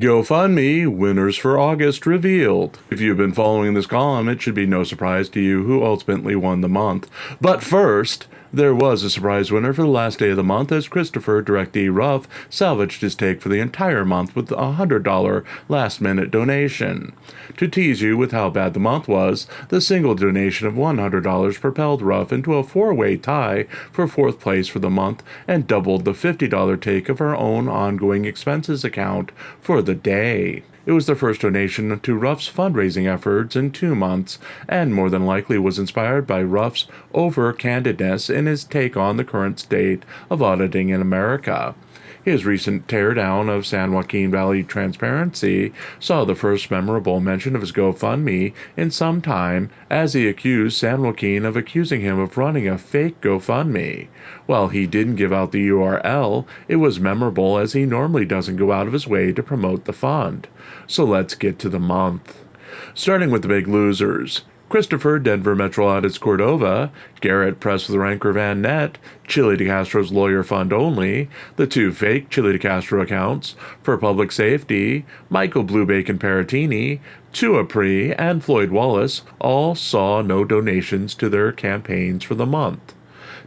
GoFundMe winners for August revealed. If you've been following this column, it should be no surprise to you who ultimately won the month. But first, there was a surprise winner for the last day of the month as Christopher Directee Ruff salvaged his take for the entire month with a $100 last-minute donation. To tease you with how bad the month was, the single donation of $100 propelled Ruff into a four-way tie for fourth place for the month and doubled the $50 take of our own ongoing expenses account for the day. It was the first donation to Ruff's fundraising efforts in 2 months, and more than likely was inspired by Ruff's over-candidness in his take on the current state of auditing in America. His recent teardown of San Joaquin Valley transparency saw the first memorable mention of his GoFundMe in some time, as he accused San Joaquin of accusing him of running a fake GoFundMe. While he didn't give out the URL, it was memorable as he normally doesn't go out of his way to promote the fund. So let's get to the month. Starting with the big losers. Christopher, Denver Metro Audits Cordova, Garrett, Press with Ranker Van Net, Chili DeCastro's Lawyer Fund Only, the 2 fake Chili DeCastro accounts, For Public Safety, Michael Blue Bacon Paratini, Tuapri, and Floyd Wallace all saw no donations to their campaigns for the month.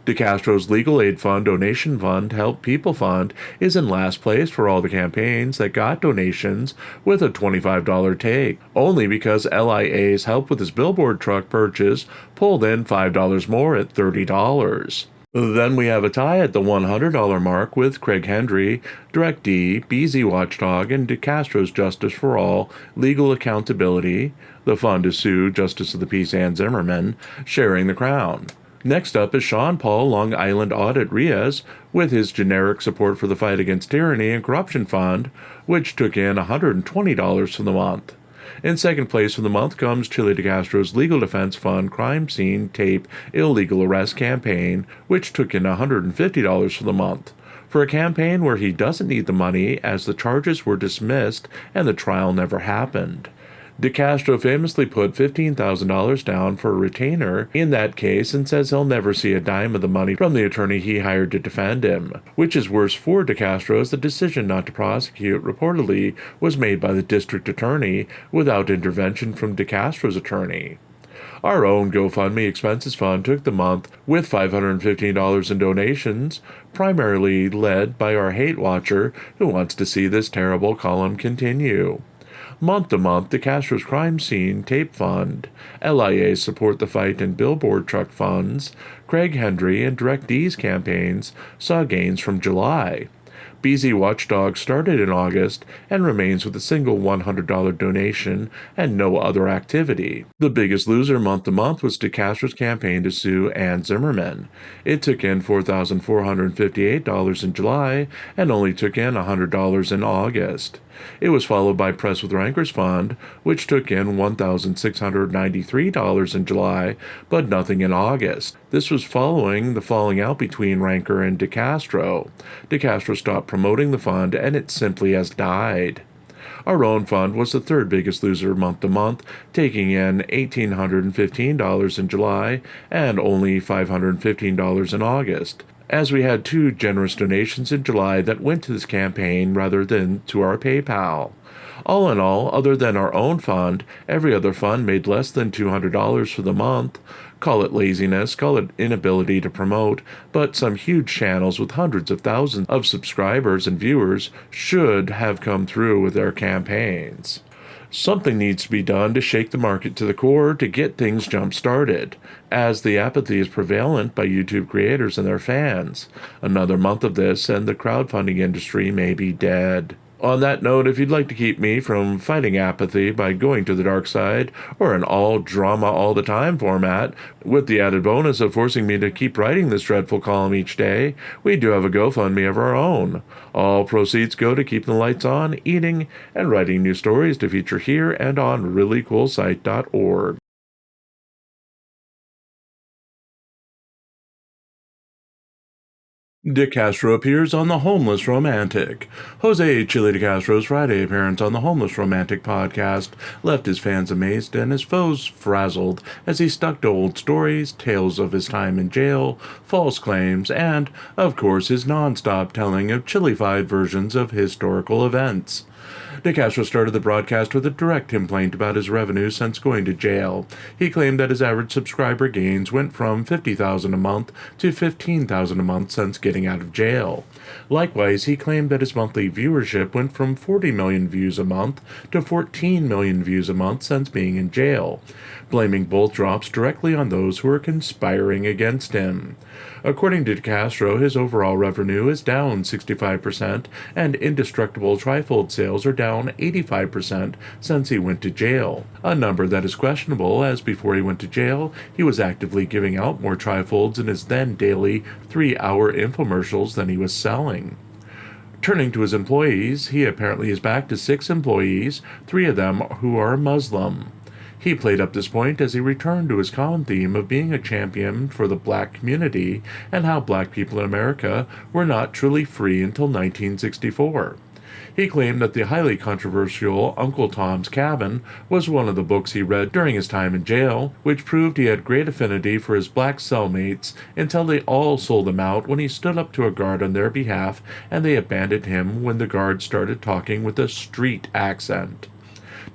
DeCastro's Legal Aid Fund Donation Fund Help People Fund is in last place for all the campaigns that got donations with a $25 take, only because LIA's help with his billboard truck purchase pulled in $5 more at $30. Then we have a tie at the $100 mark with Craig Hendry, DirectD, BZ Watchdog, and DeCastro's Justice for All, Legal Accountability, the fund to sue Justice of the Peace Ann Zimmerman, sharing the crown. Next up is Sean Paul Long Island Audit Riaz with his generic support for the Fight Against Tyranny and Corruption Fund, which took in $120 for the month. In second place for the month comes Chili DeCastro's Legal Defense Fund Crime Scene Tape Illegal Arrest Campaign, which took in $150 for the month. For a campaign where he doesn't need the money as the charges were dismissed and the trial never happened. DeCastro famously put $15,000 down for a retainer in that case and says he'll never see a dime of the money from the attorney he hired to defend him, which is worse for DeCastro as the decision not to prosecute reportedly was made by the district attorney without intervention from DeCastro's attorney. Our own GoFundMe Expenses Fund took the month with $515 in donations, primarily led by our hate watcher who wants to see this terrible column continue. Month to month, DeCastro's Crime Scene Tape Fund, LIA's Support the Fight and Billboard Truck Funds, Craig Hendry and DirectD's campaigns saw gains from July. BZ Watchdog started in August and remains with a single $100 donation and no other activity. The biggest loser month to month was DeCastro's campaign to sue Ann Zimmerman. It took in $4,458 in July and only took in $100 in August. It was followed by Press with Rankers Fund, which took in $1,693 in July, but nothing in August. This was following the falling out between Ranker and DeCastro. DeCastro stopped promoting the fund, and it simply has died. Our own fund was the third biggest loser month to month, taking in $1,815 in July and only $515 in August, as we had 2 generous donations in July that went to this campaign rather than to our PayPal. All in all, other than our own fund, every other fund made less than $200 for the month. Call it laziness, call it inability to promote, but some huge channels with hundreds of thousands of subscribers and viewers should have come through with their campaigns. Something needs to be done to shake the market to the core to get things jump-started, as the apathy is prevalent by YouTube creators and their fans. Another month of this and the crowdfunding industry may be dead. On that note, if you'd like to keep me from fighting apathy by going to the dark side, or an all-drama all-the-time format, with the added bonus of forcing me to keep writing this dreadful column each day, we do have a GoFundMe of our own. All proceeds go to keeping the lights on, eating, and writing new stories to feature here and on ReallyCoolSite.org. DeCastro appears on The Homeless Romantic. Jose Chili DeCastro's Friday appearance on The Homeless Romantic podcast left his fans amazed and his foes frazzled as he stuck to old stories, tales of his time in jail, false claims, and, of course, his non-stop telling of chilified versions of historical events. DeCastro started the broadcast with a direct complaint about his revenue since going to jail. He claimed that his average subscriber gains went from $50,000 a month to $15,000 a month since getting out of jail. Likewise, he claimed that his monthly viewership went from 40 million views a month to 14 million views a month since being in jail, blaming both drops directly on those who were conspiring against him. According to DeCastro, his overall revenue is down 65%, and indestructible trifold sales are down 85% since he went to jail, a number that is questionable, as before he went to jail, he was actively giving out more trifolds in his then daily 3-hour infomercials than he was selling. Turning to his employees, he apparently is back to 6 employees, 3 of them who are Muslim. He played up this point as he returned to his common theme of being a champion for the black community and how black people in America were not truly free until 1964. He claimed that the highly controversial Uncle Tom's Cabin was one of the books he read during his time in jail, which proved he had great affinity for his black cellmates until they all sold him out when he stood up to a guard on their behalf and they abandoned him when the guard started talking with a street accent.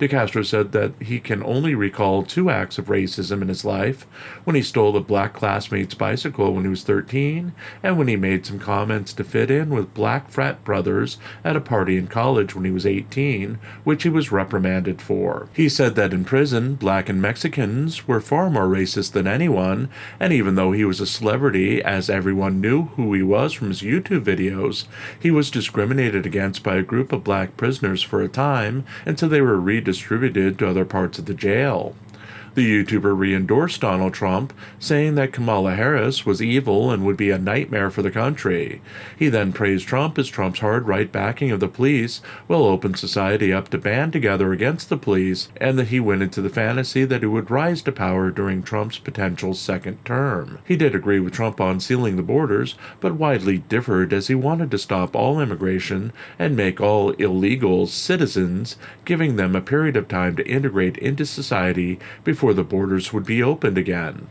DeCastro said that he can only recall 2 acts of racism in his life, when he stole a black classmate's bicycle when he was 13, and when he made some comments to fit in with black frat brothers at a party in college when he was 18, which he was reprimanded for. He said that in prison, black and Mexicans were far more racist than anyone, and even though he was a celebrity, as everyone knew who he was from his YouTube videos, he was discriminated against by a group of black prisoners for a time until they were redistributed to other parts of the jail. The YouTuber re-endorsed Donald Trump, saying that Kamala Harris was evil and would be a nightmare for the country. He then praised Trump as Trump's hard-right backing of the police will open society up to band together against the police, and that he went into the fantasy that he would rise to power during Trump's potential second term. He did agree with Trump on sealing the borders, but widely differed as he wanted to stop all immigration and make all illegals citizens, giving them a period of time to integrate into society before the borders would be opened again.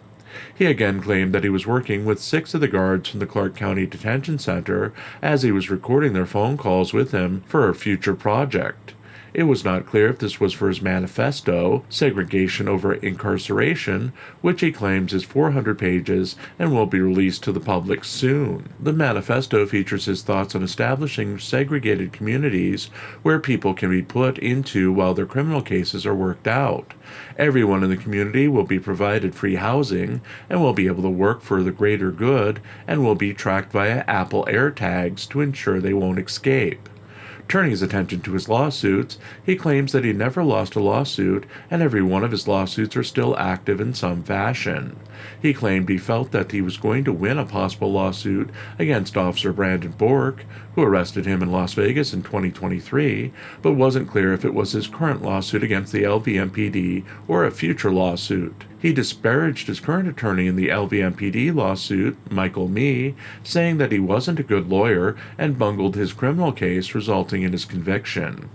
He again claimed that he was working with 6 of the guards from the Clark County Detention Center as he was recording their phone calls with him for a future project. It was not clear if this was for his manifesto, Segregation Over Incarceration, which he claims is 400 pages and will be released to the public soon. The manifesto features his thoughts on establishing segregated communities where people can be put into while their criminal cases are worked out. Everyone in the community will be provided free housing and will be able to work for the greater good and will be tracked via Apple AirTags to ensure they won't escape. Turning his attention to his lawsuits, he claims that he never lost a lawsuit, and every one of his lawsuits are still active in some fashion. He claimed he felt that he was going to win a possible lawsuit against Officer Brandon Bork, who arrested him in Las Vegas in 2023, but wasn't clear if it was his current lawsuit against the LVMPD or a future lawsuit. He disparaged his current attorney in the LVMPD lawsuit, Michael Mee, saying that he wasn't a good lawyer and bungled his criminal case, resulting in his conviction.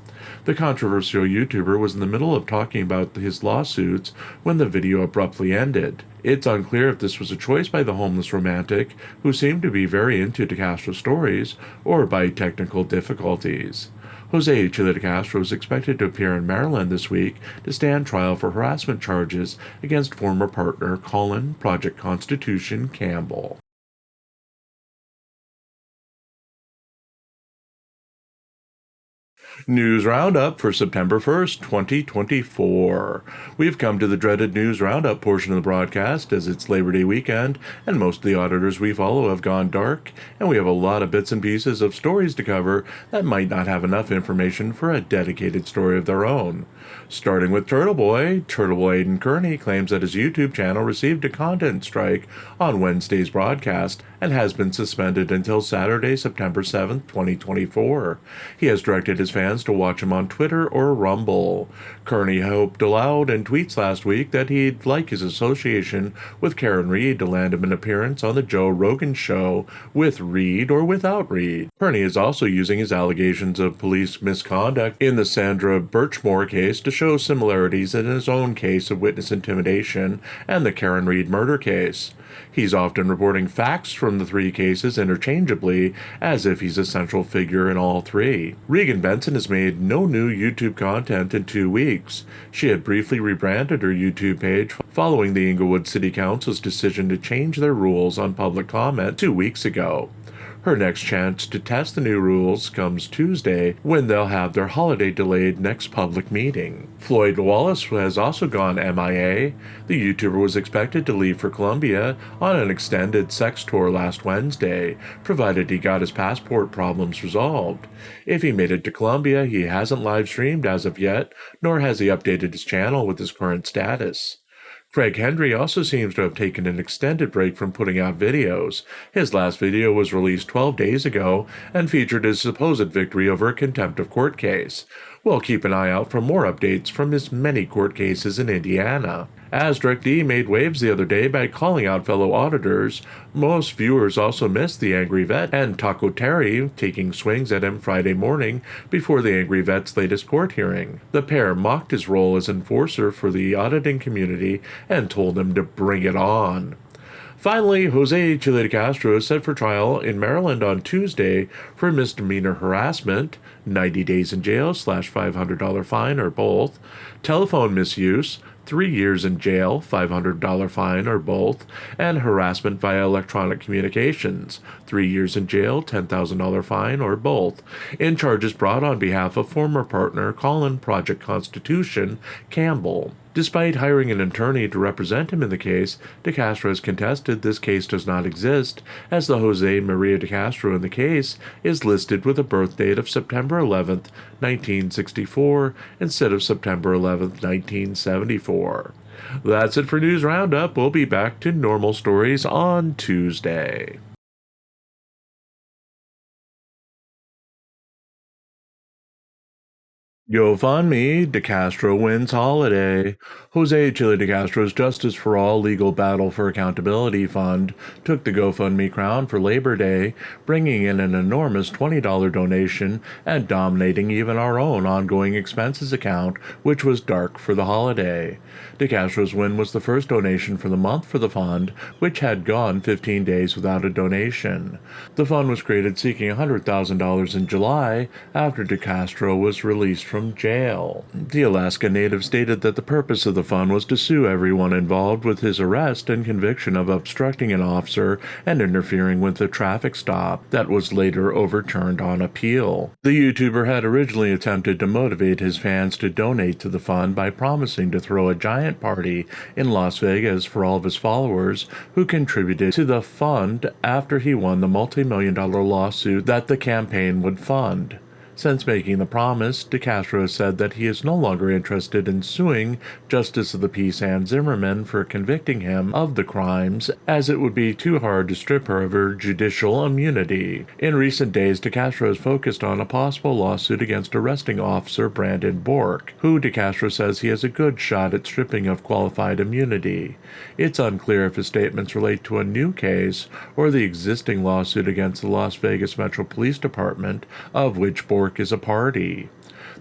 The controversial YouTuber was in the middle of talking about his lawsuits when the video abruptly ended. It's unclear if this was a choice by the homeless romantic, who seemed to be very into DeCastro's stories, or by technical difficulties. Jose Chile DeCastro is expected to appear in Maryland this week to stand trial for harassment charges against former partner Colin Project Constitution Campbell. News Roundup for September 1st, 2024. We've come to the dreaded News Roundup portion of the broadcast as it's Labor Day weekend and most of the auditors we follow have gone dark, and we have a lot of bits and pieces of stories to cover that might not have enough information for a dedicated story of their own. Starting with Turtle Boy Aiden Kearney claims that his YouTube channel received a content strike on Wednesday's broadcast and has been suspended until Saturday, September 7th, 2024. He has directed his fans to watch him on Twitter or Rumble. Kearney hoped aloud in tweets last week that he'd like his association with Karen Reed to land him an appearance on the Joe Rogan Show with Reed or without Reed. Kearney is also using his allegations of police misconduct in the Sandra Birchmore case to show similarities in his own case of witness intimidation and the Karen Reed murder case. He's often reporting facts from the three cases interchangeably, as if he's a central figure in all three. Regan Benson has made no new YouTube content in 2 weeks. She had briefly rebranded her YouTube page following the Inglewood City Council's decision to change their rules on public comment 2 weeks ago. Her next chance to test the new rules comes Tuesday, when they'll have their holiday-delayed next public meeting. Floyd Wallace has also gone MIA. The YouTuber was expected to leave for Colombia on an extended sex tour last Wednesday, provided he got his passport problems resolved. If he made it to Colombia, he hasn't live-streamed as of yet, nor has he updated his channel with his current status. Craig Hendry also seems to have taken an extended break from putting out videos. His last video was released 12 days ago and featured his supposed victory over a contempt of court case. We'll keep an eye out for more updates from his many court cases in Indiana. As DirectD made waves the other day by calling out fellow auditors, most viewers also missed the Angry Vet and Taco Terry taking swings at him Friday morning before the Angry Vet's latest court hearing. The pair mocked his role as enforcer for the auditing community and told him to bring it on. Finally, Jose Chile de Castro is set for trial in Maryland on Tuesday for misdemeanor harassment, 90 days in jail / $500 fine or both, telephone misuse, 3 years in jail, $500 fine or both, and harassment via electronic communications, 3 years in jail, $10,000 fine or both, in charges brought on behalf of former partner Colin Project Constitution Campbell. Despite hiring an attorney to represent him in the case, De Castro has contested this case does not exist, as the Jose Maria De Castro in the case is listed with a birth date of September 11, 1964, instead of September 11, 1974. That's it for News Roundup. We'll be back to normal stories on Tuesday. GoFundMe, De Castro wins holiday. Jose Chile De Castro's Justice for All Legal Battle for Accountability Fund took the GoFundMe crown for Labor Day, bringing in an enormous $20 donation and dominating even our own ongoing expenses account, which was dark for the holiday. De Castro's win was the first donation for the month for the fund, which had gone 15 days without a donation. The fund was created seeking $100,000 in July after De Castro was released from jail. The Alaska native stated that the purpose of the fund was to sue everyone involved with his arrest and conviction of obstructing an officer and interfering with a traffic stop that was later overturned on appeal. The YouTuber had originally attempted to motivate his fans to donate to the fund by promising to throw a giant party in Las Vegas for all of his followers who contributed to the fund after he won the multi-million-dollar lawsuit that the campaign would fund. Since making the promise, De Castro has said that he is no longer interested in suing Justice of the Peace Ann Zimmerman for convicting him of the crimes, as it would be too hard to strip her of her judicial immunity. In recent days, De Castro has focused on a possible lawsuit against arresting officer Brandon Bork, who De Castro says he has a good shot at stripping of qualified immunity. It's unclear if his statements relate to a new case or the existing lawsuit against the Las Vegas Metro Police Department, of which Bork is a party.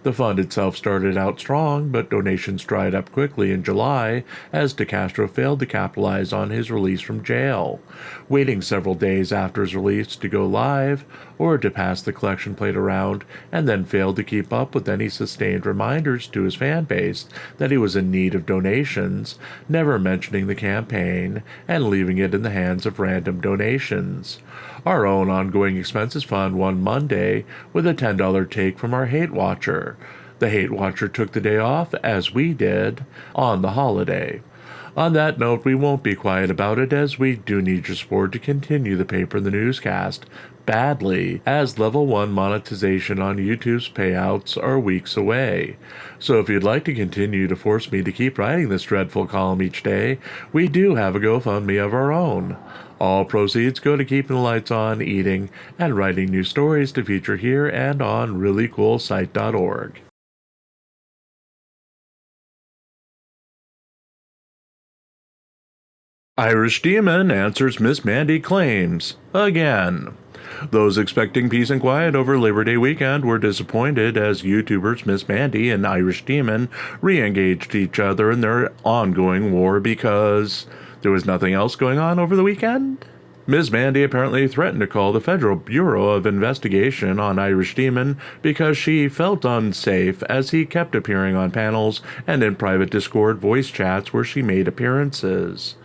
The fund itself started out strong, but donations dried up quickly in July as De Castro failed to capitalize on his release from jail, waiting several days after his release to go live or to pass the collection plate around, and then failed to keep up with any sustained reminders to his fan base that he was in need of donations, never mentioning the campaign and leaving it in the hands of random donations. Our own ongoing expenses fund won Monday with a $10 take from our Hate Watcher. The Hate Watcher took the day off, as we did, on the holiday. On that note, we won't be quiet about it, as we do need your support to continue the paper and the newscast badly, as level 1 monetization on YouTube's payouts are weeks away. So if you'd like to continue to force me to keep writing this dreadful column each day, we do have a GoFundMe of our own. All proceeds go to keeping the lights on, eating, and writing new stories to feature here and on ReallyCoolSite.org. Irish Demon answers Miss Mandy claims again. Those expecting peace and quiet over Labor Day weekend were disappointed as YouTubers Miss Mandy and Irish Demon re-engaged each other in their ongoing war because There was nothing else going on over the weekend? Ms. Mandy apparently threatened to call the Federal Bureau of Investigation on Irish Demon because she felt unsafe as he kept appearing on panels and in private Discord voice chats where she made appearances.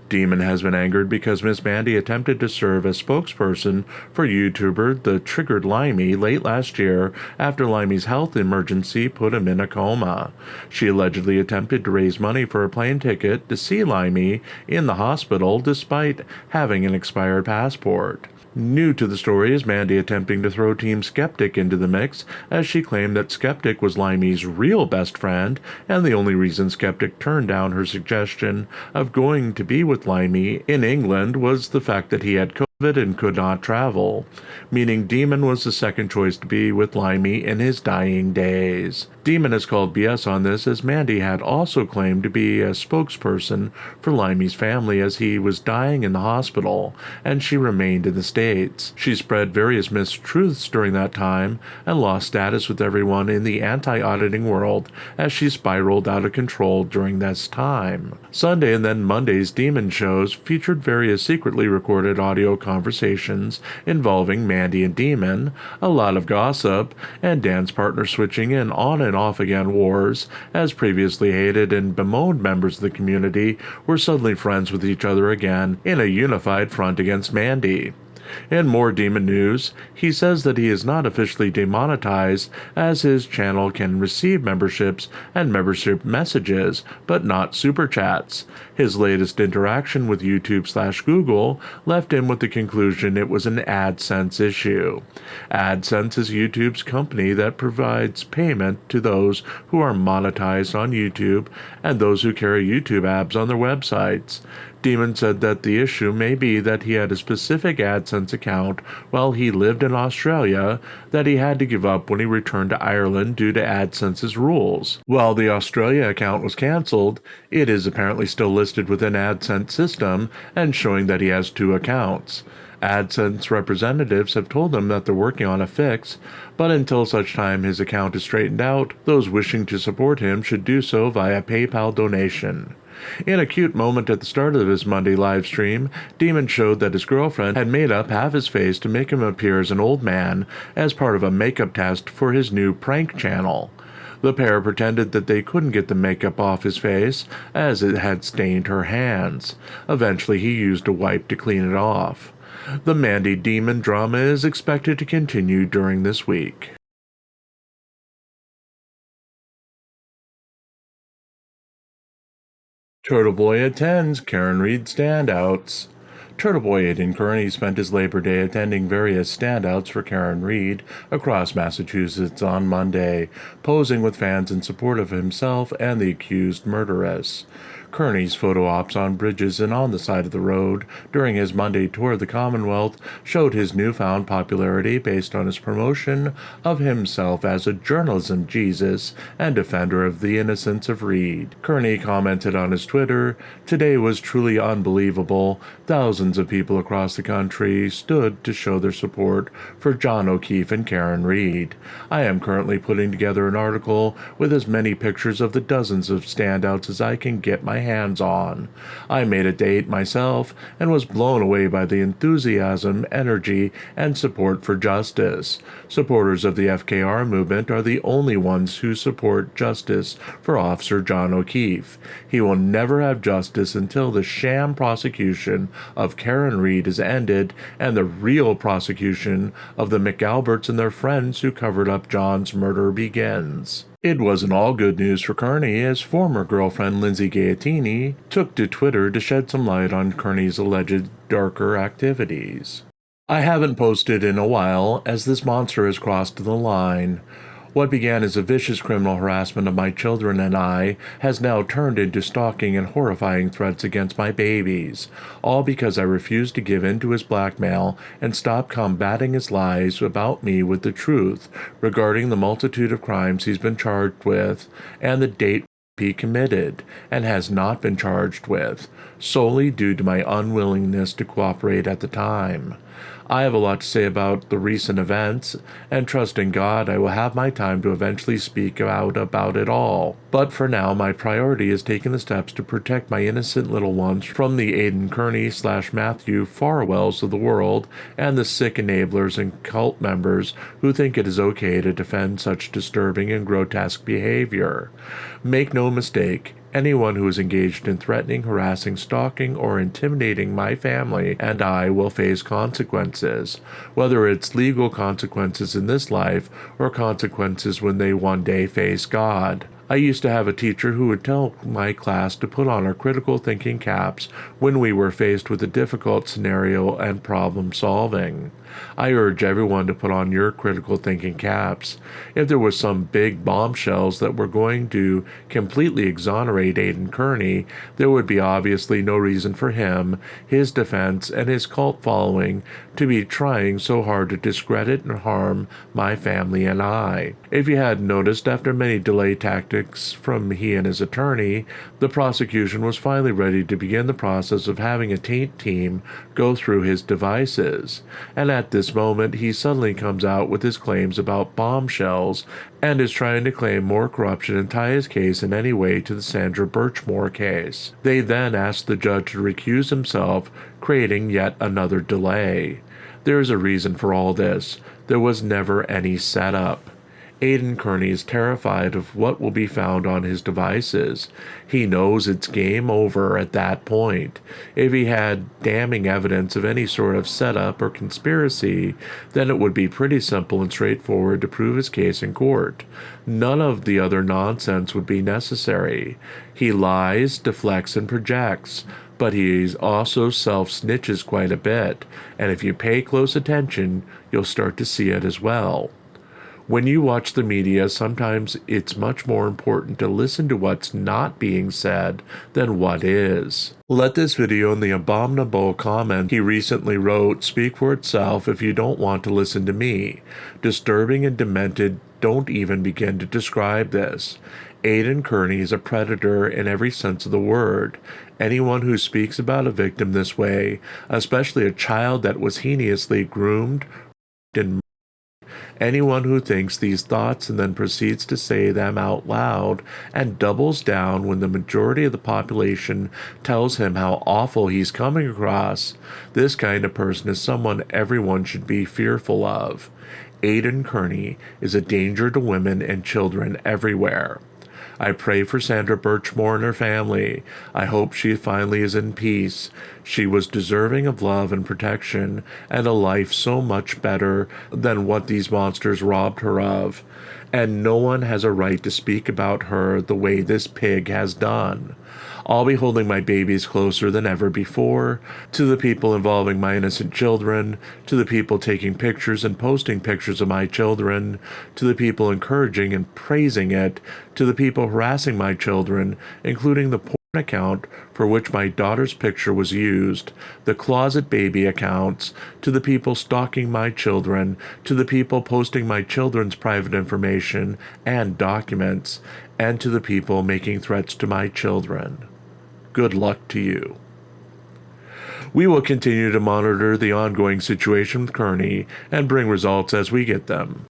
Demon has been angered because Miss Mandy attempted to serve as spokesperson for YouTuber The Triggered Limey late last year after Limey's health emergency put him in a coma. She allegedly attempted to raise money for a plane ticket to see Limey in the hospital despite having an expired passport. New to the story is Mandy attempting to throw Team Skeptic into the mix, as she claimed that Skeptic was Limey's real best friend, and the only reason Skeptic turned down her suggestion of going to be with Limey in England was the fact that he had COVID and could not travel, meaning Demon was the second choice to be with Limey in his dying days. Demon has called BS on this, as Mandy had also claimed to be a spokesperson for Limey's family as he was dying in the hospital, and she remained in the States. She spread various mistruths during that time and lost status with everyone in the anti-auditing world as she spiraled out of control during this time. Sunday and then Monday's Demon shows featured various secretly recorded audio conversations involving Mandy and Demon, a lot of gossip, and dance partner switching in on and off again wars, as previously hated and bemoaned members of the community were suddenly friends with each other again in a unified front against Mandy. In more Demon news, he says that he is not officially demonetized, as his channel can receive memberships and membership messages, but not super chats. His latest interaction with YouTube/Google left him with the conclusion it was an AdSense issue. AdSense is YouTube's company that provides payment to those who are monetized on YouTube and those who carry YouTube ads on their websites. Demon said that the issue may be that he had a specific AdSense account while he lived in Australia that he had to give up when he returned to Ireland due to AdSense's rules. While the Australia account was cancelled, it is apparently still listed within AdSense system and showing that he has two accounts. AdSense representatives have told him that they're working on a fix, but until such time his account is straightened out, those wishing to support him should do so via PayPal donation. In a cute moment at the start of his Monday live stream, Demon showed that his girlfriend had made up half his face to make him appear as an old man as part of a makeup test for his new prank channel. The pair pretended that they couldn't get the makeup off his face as it had stained her hands. Eventually he used a wipe to clean it off. The Mandy Demon drama is expected to continue during this week. Turtle Boy attends Karen Reed standouts. Turtle Boy Aiden Kearney spent his Labor Day attending various standouts for Karen Reed across Massachusetts on Monday, posing with fans in support of himself and the accused murderess. Kearney's photo ops on bridges and on the side of the road during his Monday tour of the Commonwealth showed his newfound popularity based on his promotion of himself as a journalism Jesus and defender of the innocence of Reed. Kearney commented on his Twitter, "Today was truly unbelievable. Thousands of people across the country stood to show their support for John O'Keefe and Karen Reed. I am currently putting together an article with as many pictures of the dozens of standouts as I can get my hands on. I made a date myself and was blown away by the enthusiasm, energy, and support for justice. Supporters of the FKR movement are the only ones who support justice for Officer John O'Keefe. He will never have justice until the sham prosecution of Karen Reed is ended and the real prosecution of the McAlberts and their friends who covered up John's murder begins." It wasn't all good news for Kearney, as former girlfriend Lindsay Gaetini took to Twitter to shed some light on Kearney's alleged darker activities. "I haven't posted in a while, as this monster has crossed the line. What began as a vicious criminal harassment of my children and I has now turned into stalking and horrifying threats against my babies, all because I refused to give in to his blackmail and stop combating his lies about me with the truth regarding the multitude of crimes he's been charged with and the date he committed and has not been charged with, solely due to my unwillingness to cooperate at the time. I have a lot to say about the recent events, and trust in God I will have my time to eventually speak out about it all. But for now, my priority is taking the steps to protect my innocent little ones from the Aidan Kearney/Matthew Farwells of the world and the sick enablers and cult members who think it is okay to defend such disturbing and grotesque behavior. Make no mistake, anyone who is engaged in threatening, harassing, stalking, or intimidating my family and I will face consequences, whether it's legal consequences in this life or consequences when they one day face God. I used to have a teacher who would tell my class to put on our critical thinking caps when we were faced with a difficult scenario and problem solving. I urge everyone to put on your critical thinking caps. If there was some big bombshells that were going to completely exonerate Aidan Kearney, there would be obviously no reason for him, his defense, and his cult following to be trying so hard to discredit and harm my family and I. If you hadn't noticed, after many delay tactics from he and his attorney, the prosecution was finally ready to begin the process of having a taint team go through his devices. And at this moment, he suddenly comes out with his claims about bombshells and is trying to claim more corruption and tie his case in any way to the Sandra Birchmore case. They then asked the judge to recuse himself, creating yet another delay. There is a reason for all this. There was never any setup. Aidan Kearney is terrified of what will be found on his devices. He knows it's game over at that point. If he had damning evidence of any sort of setup or conspiracy, then it would be pretty simple and straightforward to prove his case in court. None of the other nonsense would be necessary. He lies, deflects, and projects, but he also self-snitches quite a bit, and if you pay close attention, you'll start to see it as well. When you watch the media, sometimes it's much more important to listen to what's not being said than what is. Let this video and the abominable comment he recently wrote speak for itself if you don't want to listen to me. Disturbing and demented don't even begin to describe this. Aidan Kearney is a predator in every sense of the word. Anyone who speaks about a victim this way, especially a child that was heinously groomed and anyone who thinks these thoughts and then proceeds to say them out loud and doubles down when the majority of the population tells him how awful he's coming across, this kind of person is someone everyone should be fearful of. Aidan Kearney is a danger to women and children everywhere. I pray for Sandra Birchmore and her family. I hope she finally is in peace. She was deserving of love and protection and a life so much better than what these monsters robbed her of. And no one has a right to speak about her the way this pig has done. I'll be holding my babies closer than ever before, to the people involving my innocent children, to the people taking pictures and posting pictures of my children, to the people encouraging and praising it, to the people harassing my children, including the porn account for which my daughter's picture was used, the closet baby accounts, to the people stalking my children, to the people posting my children's private information and documents, and to the people making threats to my children. Good luck to you. We will continue to monitor the ongoing situation with Kearney and bring results as we get them.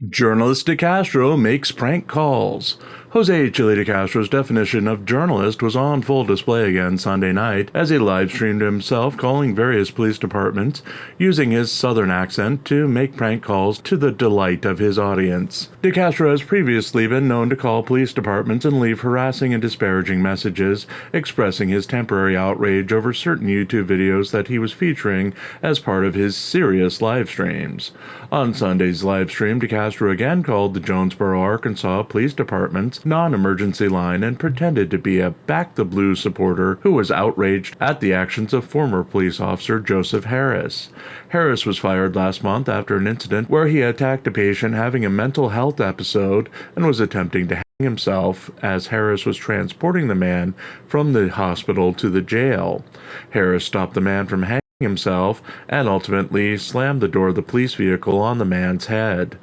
Journalist DeCastro makes prank calls. Jose Chile DeCastro's definition of journalist was on full display again Sunday night as he live-streamed himself calling various police departments, using his southern accent to make prank calls to the delight of his audience. DeCastro has previously been known to call police departments and leave harassing and disparaging messages, expressing his temporary outrage over certain YouTube videos that he was featuring as part of his serious live streams. On Sunday's live stream, DeCastro again called the Jonesboro, Arkansas Police Department's non-emergency line and pretended to be a Back the Blue supporter who was outraged at the actions of former police officer Joseph Harris. Harris was fired last month after an incident where he attacked a patient having a mental health episode and was attempting to hang himself as Harris was transporting the man from the hospital to the jail. Harris stopped the man from hanging himself and ultimately slammed the door of the police vehicle on the man's head.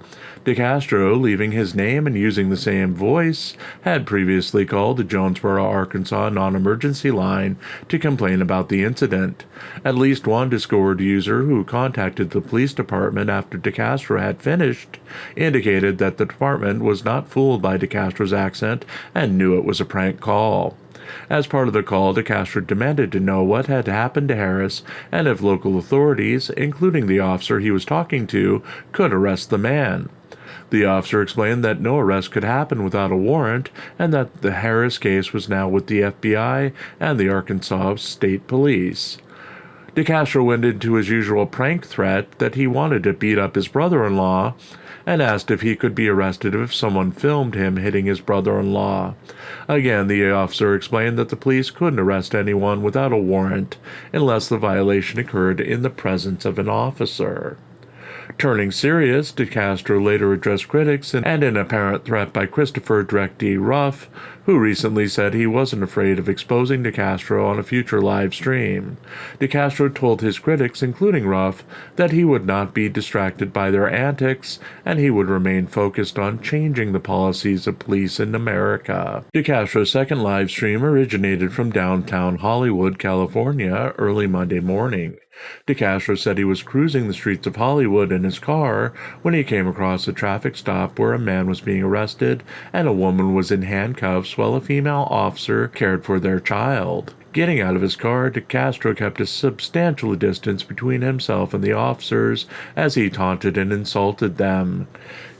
DeCastro, leaving his name and using the same voice, had previously called the Jonesboro, Arkansas non-emergency line to complain about the incident. At least one Discord user who contacted the police department after DeCastro had finished indicated that the department was not fooled by DeCastro's accent and knew it was a prank call. As part of the call, DeCastro demanded to know what had happened to Harris and if local authorities, including the officer he was talking to, could arrest the man. The officer explained that no arrest could happen without a warrant and that the Harris case was now with the FBI and the Arkansas State Police. DeCastro went into his usual prank threat that he wanted to beat up his brother-in-law and asked if he could be arrested if someone filmed him hitting his brother-in-law. Again, the officer explained that the police couldn't arrest anyone without a warrant unless the violation occurred in the presence of an officer. Turning serious, DeCastro later addressed critics and an apparent threat by Christopher Direct D. Ruff, who recently said he wasn't afraid of exposing DeCastro on a future live stream. DeCastro told his critics, including Ruff, that he would not be distracted by their antics and he would remain focused on changing the policies of police in America. DeCastro's second live stream originated from downtown Hollywood, California, early Monday morning. DeCastro said he was cruising the streets of Hollywood in his car when he came across a traffic stop where a man was being arrested and a woman was in handcuffs while a female officer cared for their child. Getting out of his car, DeCastro kept a substantial distance between himself and the officers as he taunted and insulted them.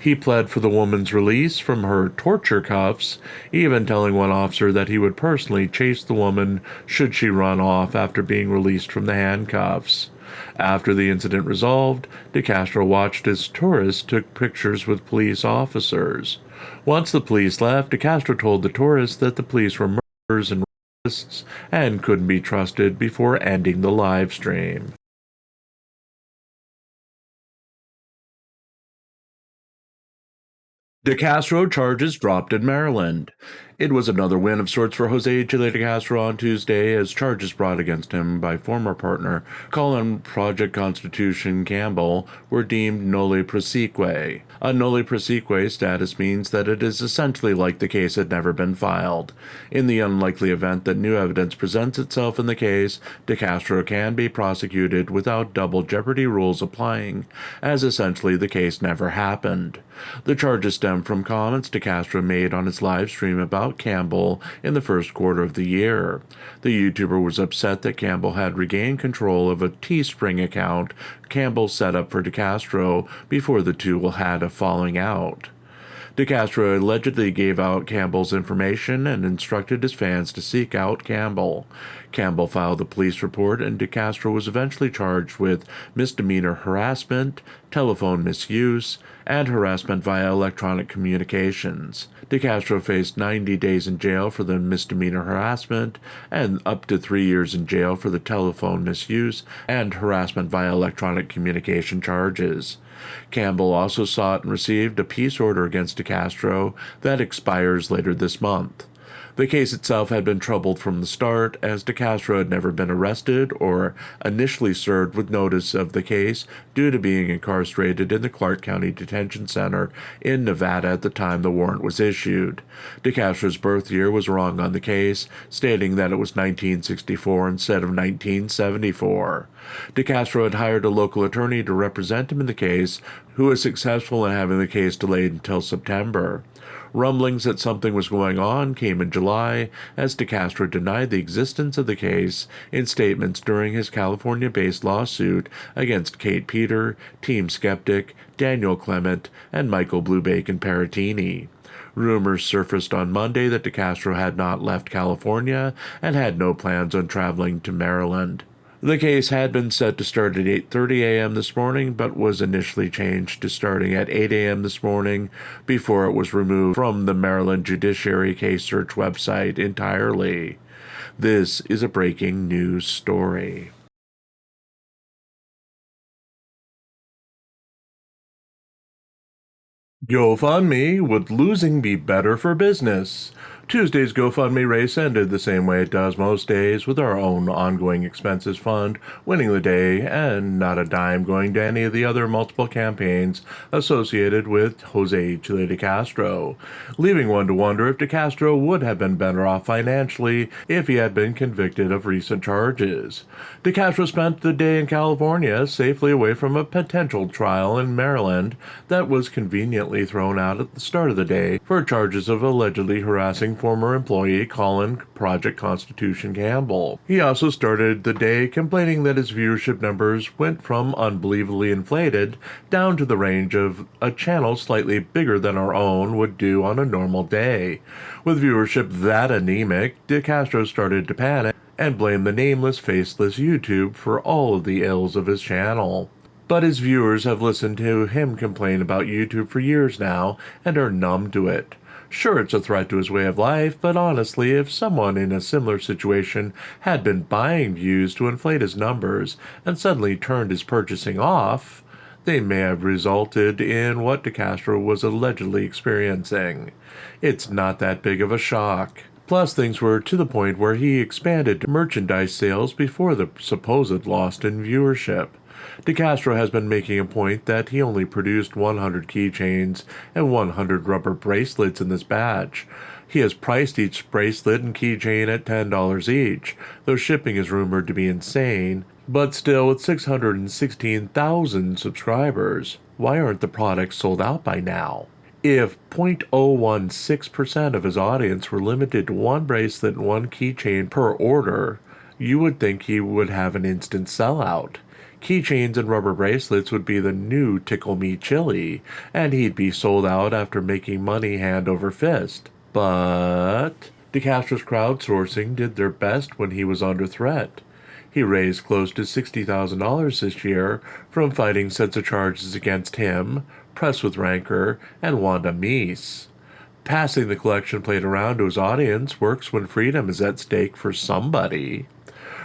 He pled for the woman's release from her torture cuffs, even telling one officer that he would personally chase the woman should she run off after being released from the handcuffs. After the incident resolved, DeCastro watched as tourists took pictures with police officers. Once the police left, DeCastro told the tourists that the police were murderers and rapists and couldn't be trusted before ending the live stream. DeCastro charges dropped in Maryland. It was another win of sorts for Jose Chile DeCastro on Tuesday as charges brought against him by former partner Colin Project Constitution Campbell were deemed nolle prosequi. A nolle prosequi status means that it is essentially like the case had never been filed. In the unlikely event that new evidence presents itself in the case, DeCastro can be prosecuted without double jeopardy rules applying, as essentially the case never happened. The charges stem from comments DeCastro made on his live stream about Campbell in the first quarter of the year. The YouTuber was upset that Campbell had regained control of a Teespring account Campbell set up for DeCastro before the two had a falling out. DeCastro allegedly gave out Campbell's information and instructed his fans to seek out Campbell. Campbell filed a police report and DeCastro was eventually charged with misdemeanor harassment, telephone misuse, and harassment via electronic communications. DeCastro faced 90 days in jail for the misdemeanor harassment and up to 3 years in jail for the telephone misuse and harassment via electronic communication charges. Campbell also sought and received a peace order against DeCastro that expires later this month. The case itself had been troubled from the start, as DeCastro had never been arrested or initially served with notice of the case due to being incarcerated in the Clark County Detention Center in Nevada at the time the warrant was issued. DeCastro's birth year was wrong on the case, stating that it was 1964 instead of 1974. DeCastro had hired a local attorney to represent him in the case, who was successful in having the case delayed until September. Rumblings that something was going on came in July, as DeCastro denied the existence of the case in statements during his California-based lawsuit against Kate Peter, Team Skeptic, Daniel Clement, and Michael Bluebacon Paratini. Rumors surfaced on Monday that DeCastro had not left California and had no plans on traveling to Maryland. The case had been set to start at 8:30 a.m. this morning, but was initially changed to starting at 8 a.m. this morning before it was removed from the Maryland Judiciary Case Search website entirely. This is a breaking news story. GoFundMe, would losing be better for business? Tuesday's GoFundMe race ended the same way it does most days, with our own ongoing expenses fund winning the day and not a dime going to any of the other multiple campaigns associated with Jose Chile de Castro, leaving one to wonder if de Castro would have been better off financially if he had been convicted of recent charges. De Castro spent the day in California, safely away from a potential trial in Maryland that was conveniently thrown out at the start of the day for charges of allegedly harassing former employee Colin Project Constitution Campbell. He also started the day complaining that his viewership numbers went from unbelievably inflated down to the range of a channel slightly bigger than our own would do on a normal day. With viewership that anemic, de Castro started to panic and blamed the nameless, faceless YouTube for all of the ills of his channel. But his viewers have listened to him complain about YouTube for years now and are numb to it. Sure, it's a threat to his way of life, but honestly, if someone in a similar situation had been buying views to inflate his numbers and suddenly turned his purchasing off, they may have resulted in what de Castro was allegedly experiencing. It's not that big of a shock. Plus, things were to the point where he expanded merchandise sales before the supposed loss in viewership. De Castro has been making a point that he only produced 100 keychains and 100 rubber bracelets in this batch. He has priced each bracelet and keychain at $10 each, though shipping is rumored to be insane. But still, with 616,000 subscribers, why aren't the products sold out by now? If 0.016% of his audience were limited to one bracelet and one keychain per order, you would think he would have an instant sellout. Keychains and rubber bracelets would be the new Tickle Me Chili, and he'd be sold out after making money hand over fist. But de Castro's crowdsourcing did their best when he was under threat. He raised close to $60,000 this year from fighting sets of charges against him, Press with Rancor, and Wanda Meese. Passing the collection plate around to his audience works when freedom is at stake for somebody.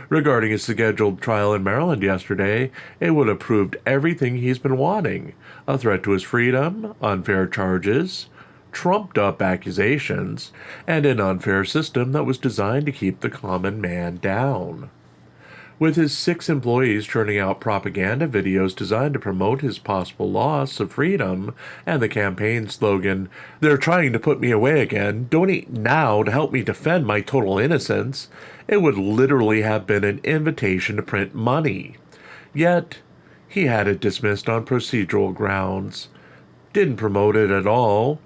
Regarding his scheduled trial in Maryland yesterday, it would have proved everything he's been wanting: a threat to his freedom, unfair charges, trumped-up accusations, and an unfair system that was designed to keep the common man down. With his 6 employees churning out propaganda videos designed to promote his possible loss of freedom, and the campaign slogan, "They're trying to put me away again, donate now to help me defend my total innocence," it would literally have been an invitation to print money. Yet, he had it dismissed on procedural grounds. Didn't promote it at all.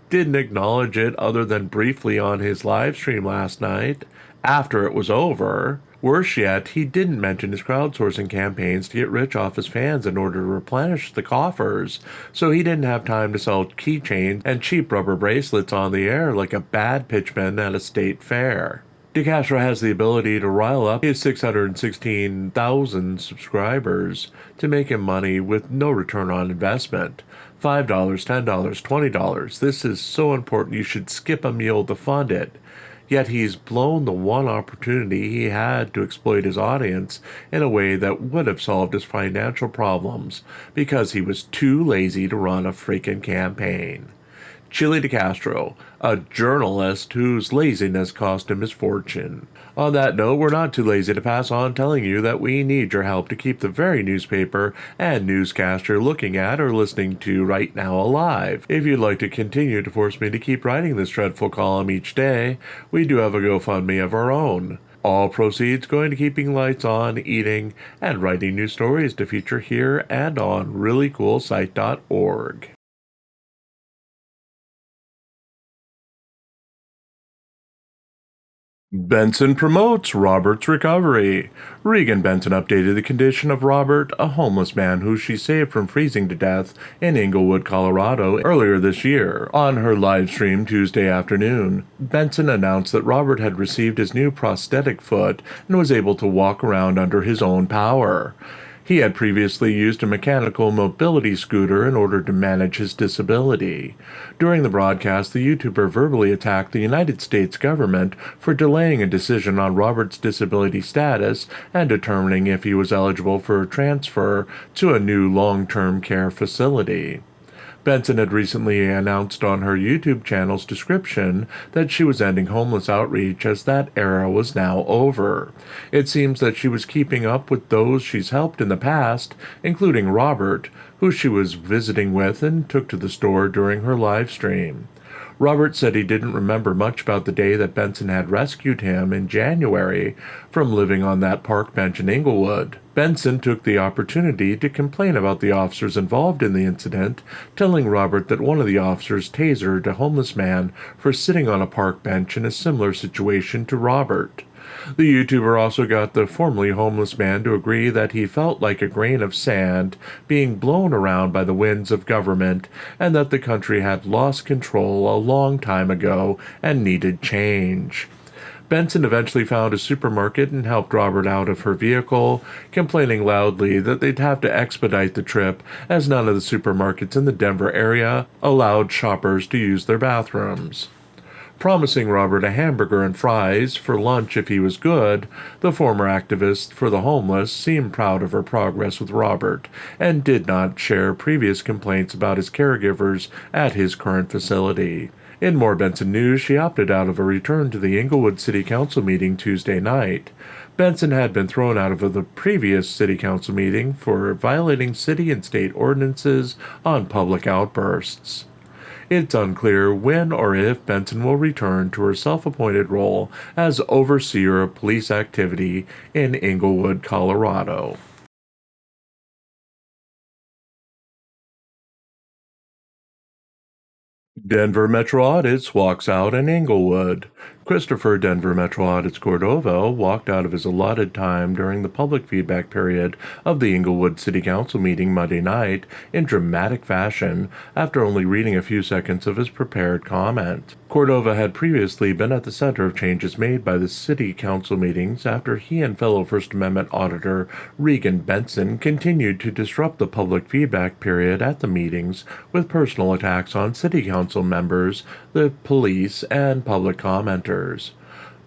Didn't acknowledge it other than briefly on his live stream last night, after it was over. Worse yet, he didn't mention his crowdsourcing campaigns to get rich off his fans in order to replenish the coffers, so he didn't have time to sell keychains and cheap rubber bracelets on the air like a bad pitchman at a state fair. De Castro has the ability to rile up his 616,000 subscribers to make him money with no return on investment. $5, $10, $20. This is so important you should skip a meal to fund it. Yet he's blown the one opportunity he had to exploit his audience in a way that would have solved his financial problems because he was too lazy to run a freaking campaign. Chile de Castro, a journalist whose laziness cost him his fortune. On that note, we're not too lazy to pass on telling you that we need your help to keep the very newspaper and newscast you're looking at or listening to right now alive. If you'd like to continue to force me to keep writing this dreadful column each day, we do have a GoFundMe of our own. All proceeds going to keeping lights on, eating, and writing new stories to feature here and on ReallyCoolSite.org. Benson promotes Robert's recovery. Regan Benson updated the condition of Robert, a homeless man who she saved from freezing to death in Englewood, Colorado, earlier this year. On her live stream Tuesday afternoon, Benson announced that Robert had received his new prosthetic foot and was able to walk around under his own power. He had previously used a mechanical mobility scooter in order to manage his disability. During the broadcast, the YouTuber verbally attacked the United States government for delaying a decision on Robert's disability status and determining if he was eligible for transfer to a new long-term care facility. Benson had recently announced on her YouTube channel's description that she was ending homeless outreach as that era was now over. It seems that she was keeping up with those she's helped in the past, including Robert, who she was visiting with and took to the store during her live stream. Robert said he didn't remember much about the day that Benson had rescued him in January from living on that park bench in Inglewood. Benson took the opportunity to complain about the officers involved in the incident, telling Robert that one of the officers tasered a homeless man for sitting on a park bench in a similar situation to Robert. The YouTuber also got the formerly homeless man to agree that he felt like a grain of sand being blown around by the winds of government and that the country had lost control a long time ago and needed change. Benson eventually found a supermarket and helped Robert out of her vehicle, complaining loudly that they'd have to expedite the trip as none of the supermarkets in the Denver area allowed shoppers to use their bathrooms. Promising Robert a hamburger and fries for lunch if he was good, the former activist for the homeless seemed proud of her progress with Robert and did not share previous complaints about his caregivers at his current facility. In more Benson news, she opted out of a return to the Inglewood City Council meeting Tuesday night. Benson had been thrown out of the previous City Council meeting for violating city and state ordinances on public outbursts. It's unclear when or if Benson will return to her self-appointed role as overseer of police activity in Inglewood, Colorado. Denver Metro Audits walks out in Inglewood. Christopher Denver Metro Audits Cordova walked out of his allotted time during the public feedback period of the Inglewood City Council meeting Monday night in dramatic fashion after only reading a few seconds of his prepared comment. Cordova had previously been at the center of changes made by the City Council meetings after he and fellow First Amendment Auditor Regan Benson continued to disrupt the public feedback period at the meetings with personal attacks on City Council members, the police, and public commenters.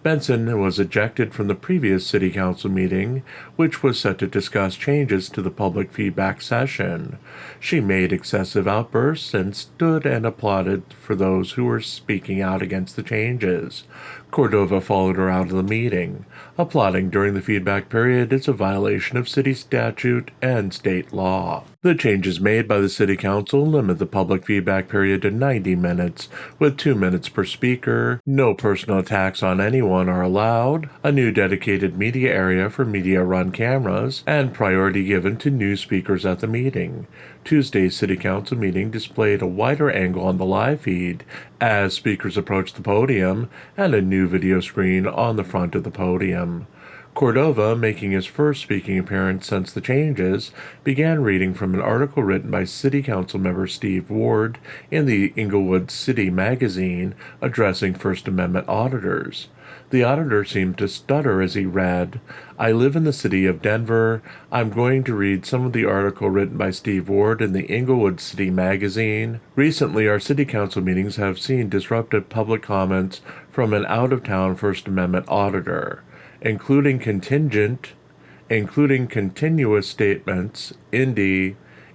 Benson was ejected from the previous City Council meeting, which was set to discuss changes to the public feedback session. She made excessive outbursts and stood and applauded for those who were speaking out against the changes. Cordova followed her out of the meeting. Applauding during the feedback period is a violation of city statute and state law. The changes made by the City Council limit the public feedback period to 90 minutes, with 2 minutes per speaker. No personal attacks on anyone are allowed, a new dedicated media area for media-run cameras, and priority given to new speakers at the meeting. Tuesday's City Council meeting displayed a wider angle on the live feed as speakers approached the podium and a new video screen on the front of the podium. Cordova, making his first speaking appearance since the changes, began reading from an article written by City Council member Steve Ward in the Inglewood City magazine addressing First Amendment auditors. The auditor seemed to stutter as he read, "I live in the city of Denver. I'm going to read some of the article written by Steve Ward in the Inglewood City magazine. Recently, our city council meetings have seen disruptive public comments from an out-of-town First Amendment auditor, including continuous statements,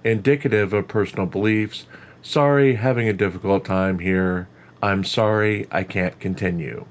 indicative of personal beliefs. Sorry, having a difficult time here. I'm sorry, I can't continue."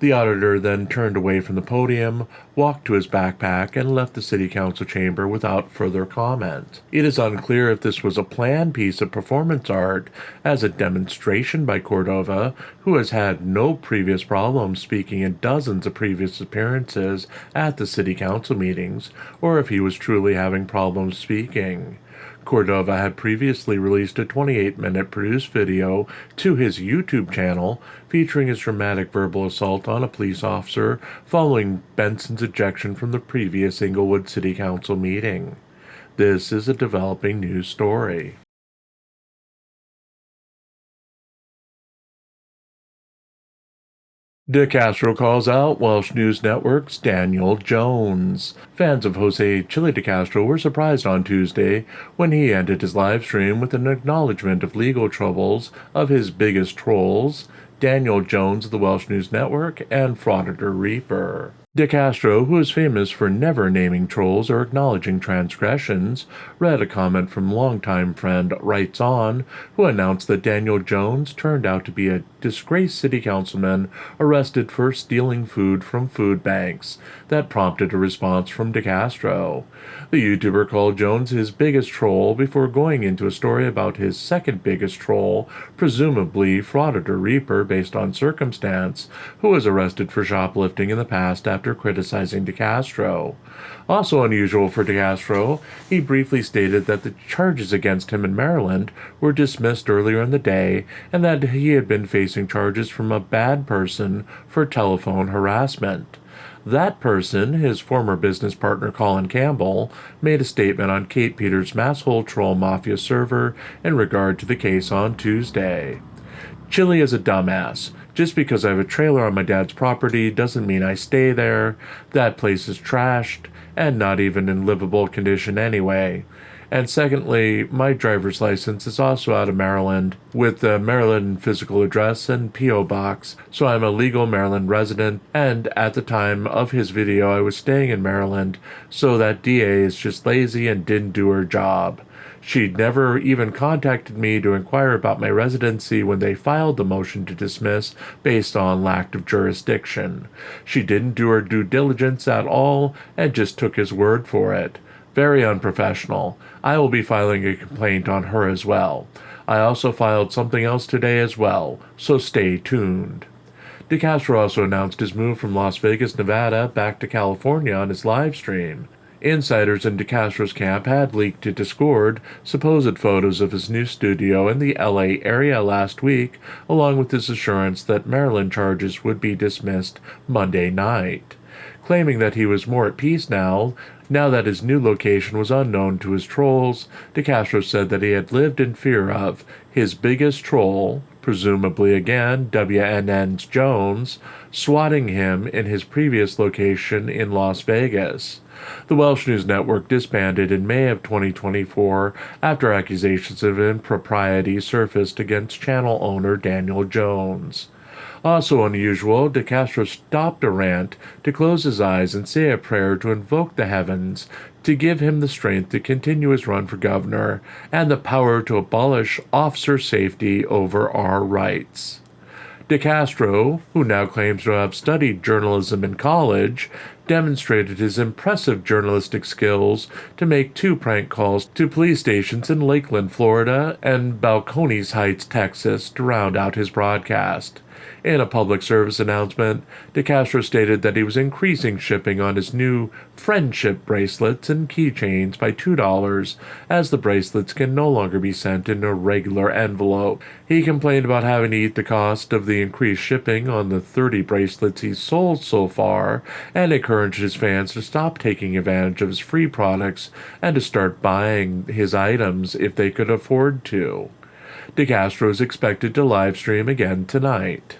The auditor then turned away from the podium, walked to his backpack, and left the City Council chamber without further comment. It is unclear if this was a planned piece of performance art as a demonstration by Cordova, who has had no previous problems speaking in dozens of previous appearances at the City Council meetings, or if he was truly having problems speaking. Cordova had previously released a 28-minute produced video to his YouTube channel featuring his dramatic verbal assault on a police officer following Benson's ejection from the previous Inglewood City Council meeting. This is a developing news story. De Castro calls out Welsh News Network's Daniel Jones. Fans of Jose Chile de Castro were surprised on Tuesday when he ended his live stream with an acknowledgement of legal troubles of his biggest trolls, Daniel Jones of the Welsh News Network, and Frauditor Reaper. De Castro, who is famous for never naming trolls or acknowledging transgressions, read a comment from longtime friend Writes On, who announced that Daniel Jones turned out to be a disgraced city councilman arrested for stealing food from food banks. That prompted a response from De Castro. The YouTuber called Jones his biggest troll before going into a story about his second biggest troll, presumably Frauditor Reaper based on circumstance, who was arrested for shoplifting in the past after criticizing De Castro. Also unusual for De Castro, he briefly stated that the charges against him in Maryland were dismissed earlier in the day and that he had been facing charges from a bad person for telephone harassment. That person, his former business partner Colin Campbell, made a statement on Kate Peters' Masshole Troll Mafia server in regard to the case on Tuesday. Chili is a dumbass. Just because I have a trailer on my dad's property doesn't mean I stay there. That place is trashed and not even in livable condition anyway. And secondly, my driver's license is also out of Maryland with the Maryland physical address and P.O. box, so I'm a legal Maryland resident, and at the time of his video I was staying in Maryland, so that DA is just lazy and didn't do her job. She'd never even contacted me to inquire about my residency when they filed the motion to dismiss based on lack of jurisdiction. She didn't do her due diligence at all and just took his word for it. Very unprofessional. I will be filing a complaint on her as well. I also filed something else today as well, so stay tuned. De Castro also announced his move from Las Vegas, Nevada back to California on his live stream. Insiders in De Castro's camp had leaked to Discord supposed photos of his new studio in the LA area last week, along with his assurance that Maryland charges would be dismissed Monday night. Claiming that he was more at peace now that his new location was unknown to his trolls, De Castro said that he had lived in fear of his biggest troll, presumably again WNN's Jones, swatting him in his previous location in Las Vegas. The Welsh News Network disbanded in May of 2024 after accusations of impropriety surfaced against channel owner Daniel Jones. Also unusual, De Castro stopped a rant to close his eyes and say a prayer to invoke the heavens to give him the strength to continue his run for governor and the power to abolish officer safety over our rights. De Castro, who now claims to have studied journalism in college, demonstrated his impressive journalistic skills to make 2 prank calls to police stations in Lakeland, Florida, and Balcones Heights, Texas, to round out his broadcast. In a public service announcement, De Castro stated that he was increasing shipping on his new friendship bracelets and keychains by $2, as the bracelets can no longer be sent in a regular envelope. He complained about having to eat the cost of the increased shipping on the 30 bracelets he's sold so far, and encouraged his fans to stop taking advantage of his free products and to start buying his items if they could afford to. De Castro is expected to livestream again tonight.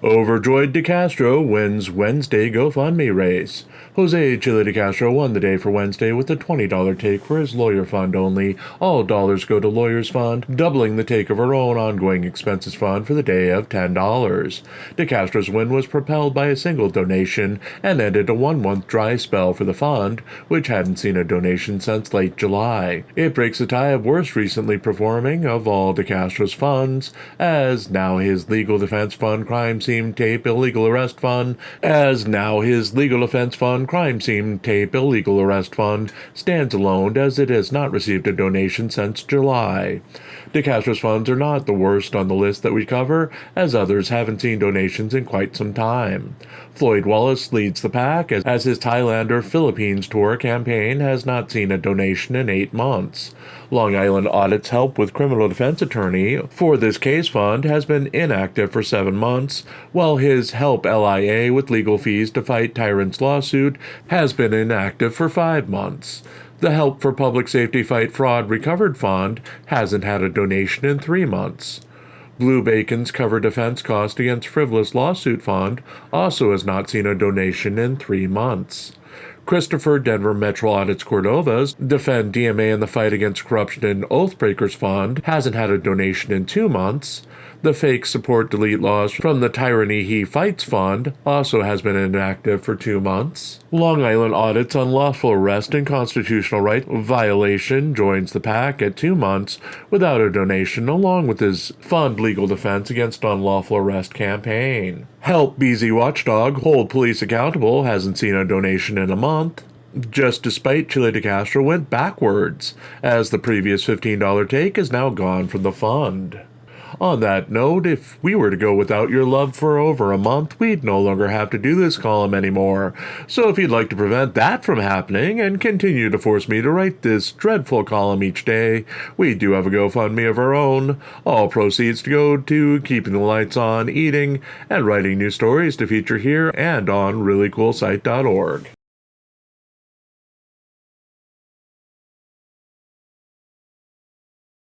Overjoyed De Castro wins Wednesday GoFundMe race. Jose Chile De Castro won the day for Wednesday with a $20 take for his lawyer fund only. All dollars go to lawyers fund, doubling the take of her own ongoing expenses fund for the day of $10. De Castro's win was propelled by a single donation and ended a 1-month dry spell for the fund, which hadn't seen a donation since late July. It breaks the tie of worst recently performing of all De Castro's funds, as now his legal defense fund crime scene tape illegal arrest fund stands alone as it has not received a donation since July. De Castro's funds are not the worst on the list that we cover, as others haven't seen donations in quite some time. Floyd Wallace leads the pack as his Thailander Philippines tour campaign has not seen a donation in 8 months. Long Island Audit's help with criminal defense attorney for this case fund has been inactive for 7 months, while his Help LIA with legal fees to fight Tyrant's lawsuit has been inactive for 5 months. The Help for Public Safety Fight Fraud Recovered Fund hasn't had a donation in 3 months. Blue Bacon's Cover Defense Cost Against Frivolous Lawsuit Fund also has not seen a donation in 3 months. Christopher Denver Metro Audits Cordova's Defend DMA in the Fight Against Corruption and Oathbreakers Fund hasn't had a donation in 2 months. The Fake Support Delete Laws from the Tyranny He Fights Fund also has been inactive for 2 months. Long Island Audit's Unlawful Arrest and Constitutional Right Violation joins the pack at 2 months without a donation, along with his Fund Legal Defense Against Unlawful Arrest campaign. Help BZ Watchdog Hold Police Accountable hasn't seen a donation in a month. Just despite Chile de Castro went backwards, as the previous $15 take is now gone from the fund. On that note, if we were to go without your love for over a month, we'd no longer have to do this column anymore. So if you'd like to prevent that from happening and continue to force me to write this dreadful column each day, we do have a GoFundMe of our own. All proceeds to go to keeping the lights on, eating, and writing new stories to feature here and on ReallyCoolSite.org.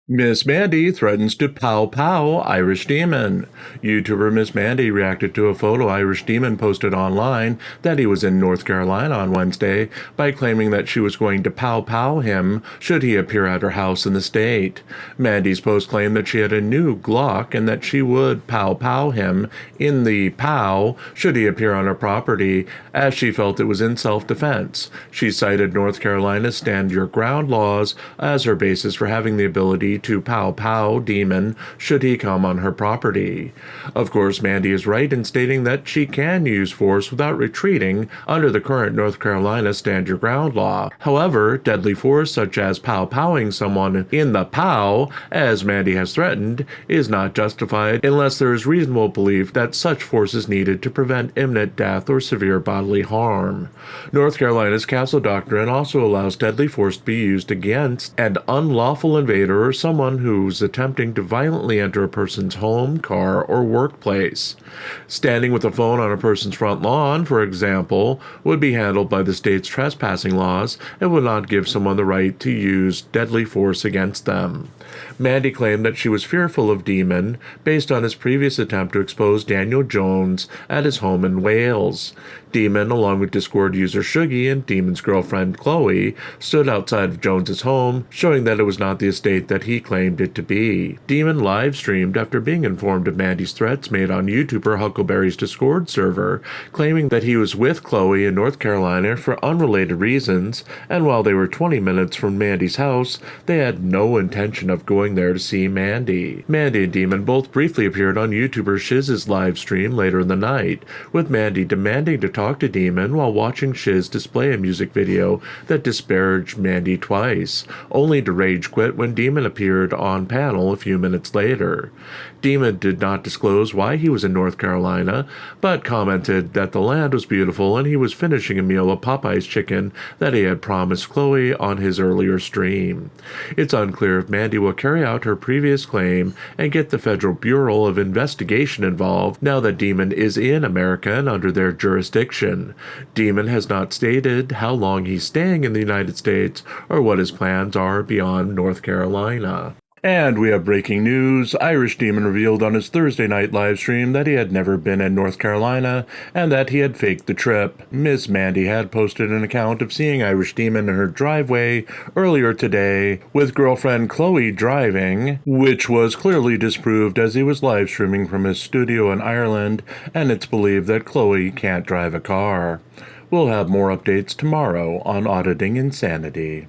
Miss Mandy threatens to pow Irish Demon. YouTuber Miss Mandy reacted to a photo Irish Demon posted online that he was in North Carolina on Wednesday by claiming that she was going to pow him should he appear at her house in the state. Mandy's post claimed that she had a new Glock and that she would pow him in the pow should he appear on her property, as she felt it was in self-defense. She cited North Carolina's Stand Your Ground laws as her basis for having the ability to pow Demon should he come on her property. Of course, Mandy is right in stating that she can use force without retreating under the current North Carolina Stand Your Ground law. However, deadly force such as powing someone in the pow, as Mandy has threatened, is not justified unless there is reasonable belief that such force is needed to prevent imminent death or severe bodily harm. North Carolina's Castle Doctrine also allows deadly force to be used against an unlawful invader or someone who's attempting to violently enter a person's home, car, or workplace. Standing with a phone on a person's front lawn, for example, would be handled by the state's trespassing laws and would not give someone the right to use deadly force against them. Mandy claimed that she was fearful of Demon based on his previous attempt to expose Daniel Jones at his home in Wales. Demon, along with Discord user Shuggy and Demon's girlfriend Chloe, stood outside of Jones's home, showing that it was not the estate that he claimed it to be. Demon live-streamed after being informed of Mandy's threats made on YouTuber Huckleberry's Discord server, claiming that he was with Chloe in North Carolina for unrelated reasons, and while they were 20 minutes from Mandy's house, they had no intention of going there to see Mandy. Mandy and Demon both briefly appeared on YouTuber Shiz's live stream later in the night, with Mandy demanding to talk to Demon while watching Shiz display a music video that disparaged Mandy twice, only to rage quit when Demon appeared on panel a few minutes later. Demon did not disclose why he was in North Carolina, but commented that the land was beautiful and he was finishing a meal of Popeye's chicken that he had promised Chloe on his earlier stream. It's unclear if Mandy will carry out her previous claim and get the Federal Bureau of Investigation involved now that Demon is in America and under their jurisdiction. Demon has not stated how long he's staying in the United States or what his plans are beyond North Carolina. And we have breaking news. Irish Demon revealed on his Thursday night livestream that he had never been in North Carolina and that he had faked the trip. Miss Mandy had posted an account of seeing Irish Demon in her driveway earlier today, with girlfriend Chloe driving, which was clearly disproved as he was live streaming from his studio in Ireland, and it's believed that Chloe can't drive a car. We'll have more updates tomorrow on Auditing Insanity.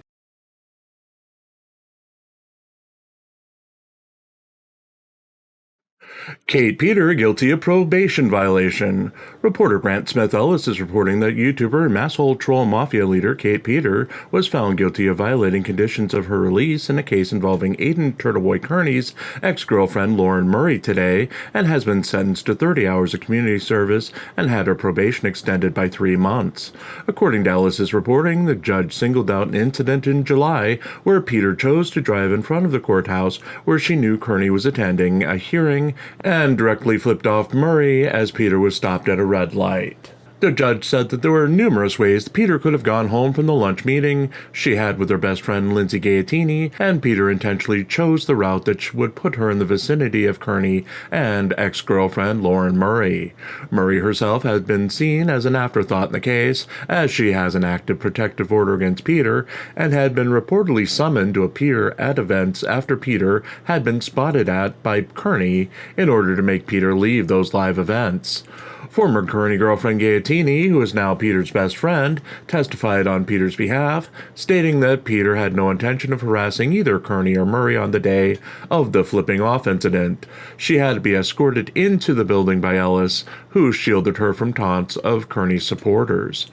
Kate Peter guilty of probation violation. Reporter Brant Smith Ellis is reporting that YouTuber and masshole troll mafia leader Kate Peter was found guilty of violating conditions of her release in a case involving Aidan Turtleboy Kearney's ex-girlfriend Lauren Murray today, and has been sentenced to 30 hours of community service and had her probation extended by 3 months. According to Ellis's reporting, the judge singled out an incident in July where Peter chose to drive in front of the courthouse where she knew Kearney was attending a hearing and directly flipped off Murray as Peter was stopped at a red light. The judge said that there were numerous ways that Peter could have gone home from the lunch meeting she had with her best friend Lindsay Gaetini, and Peter intentionally chose the route that would put her in the vicinity of Kearney and ex-girlfriend Lauren Murray. Murray herself had been seen as an afterthought in the case, as she has an active protective order against Peter and had been reportedly summoned to appear at events after Peter had been spotted at by Kearney in order to make Peter leave those live events. Former Kearney girlfriend Gaetini, who is now Peter's best friend, testified on Peter's behalf, stating that Peter had no intention of harassing either Kearney or Murray on the day of the flipping off incident. She had to be escorted into the building by Ellis, who shielded her from taunts of Kearney's supporters.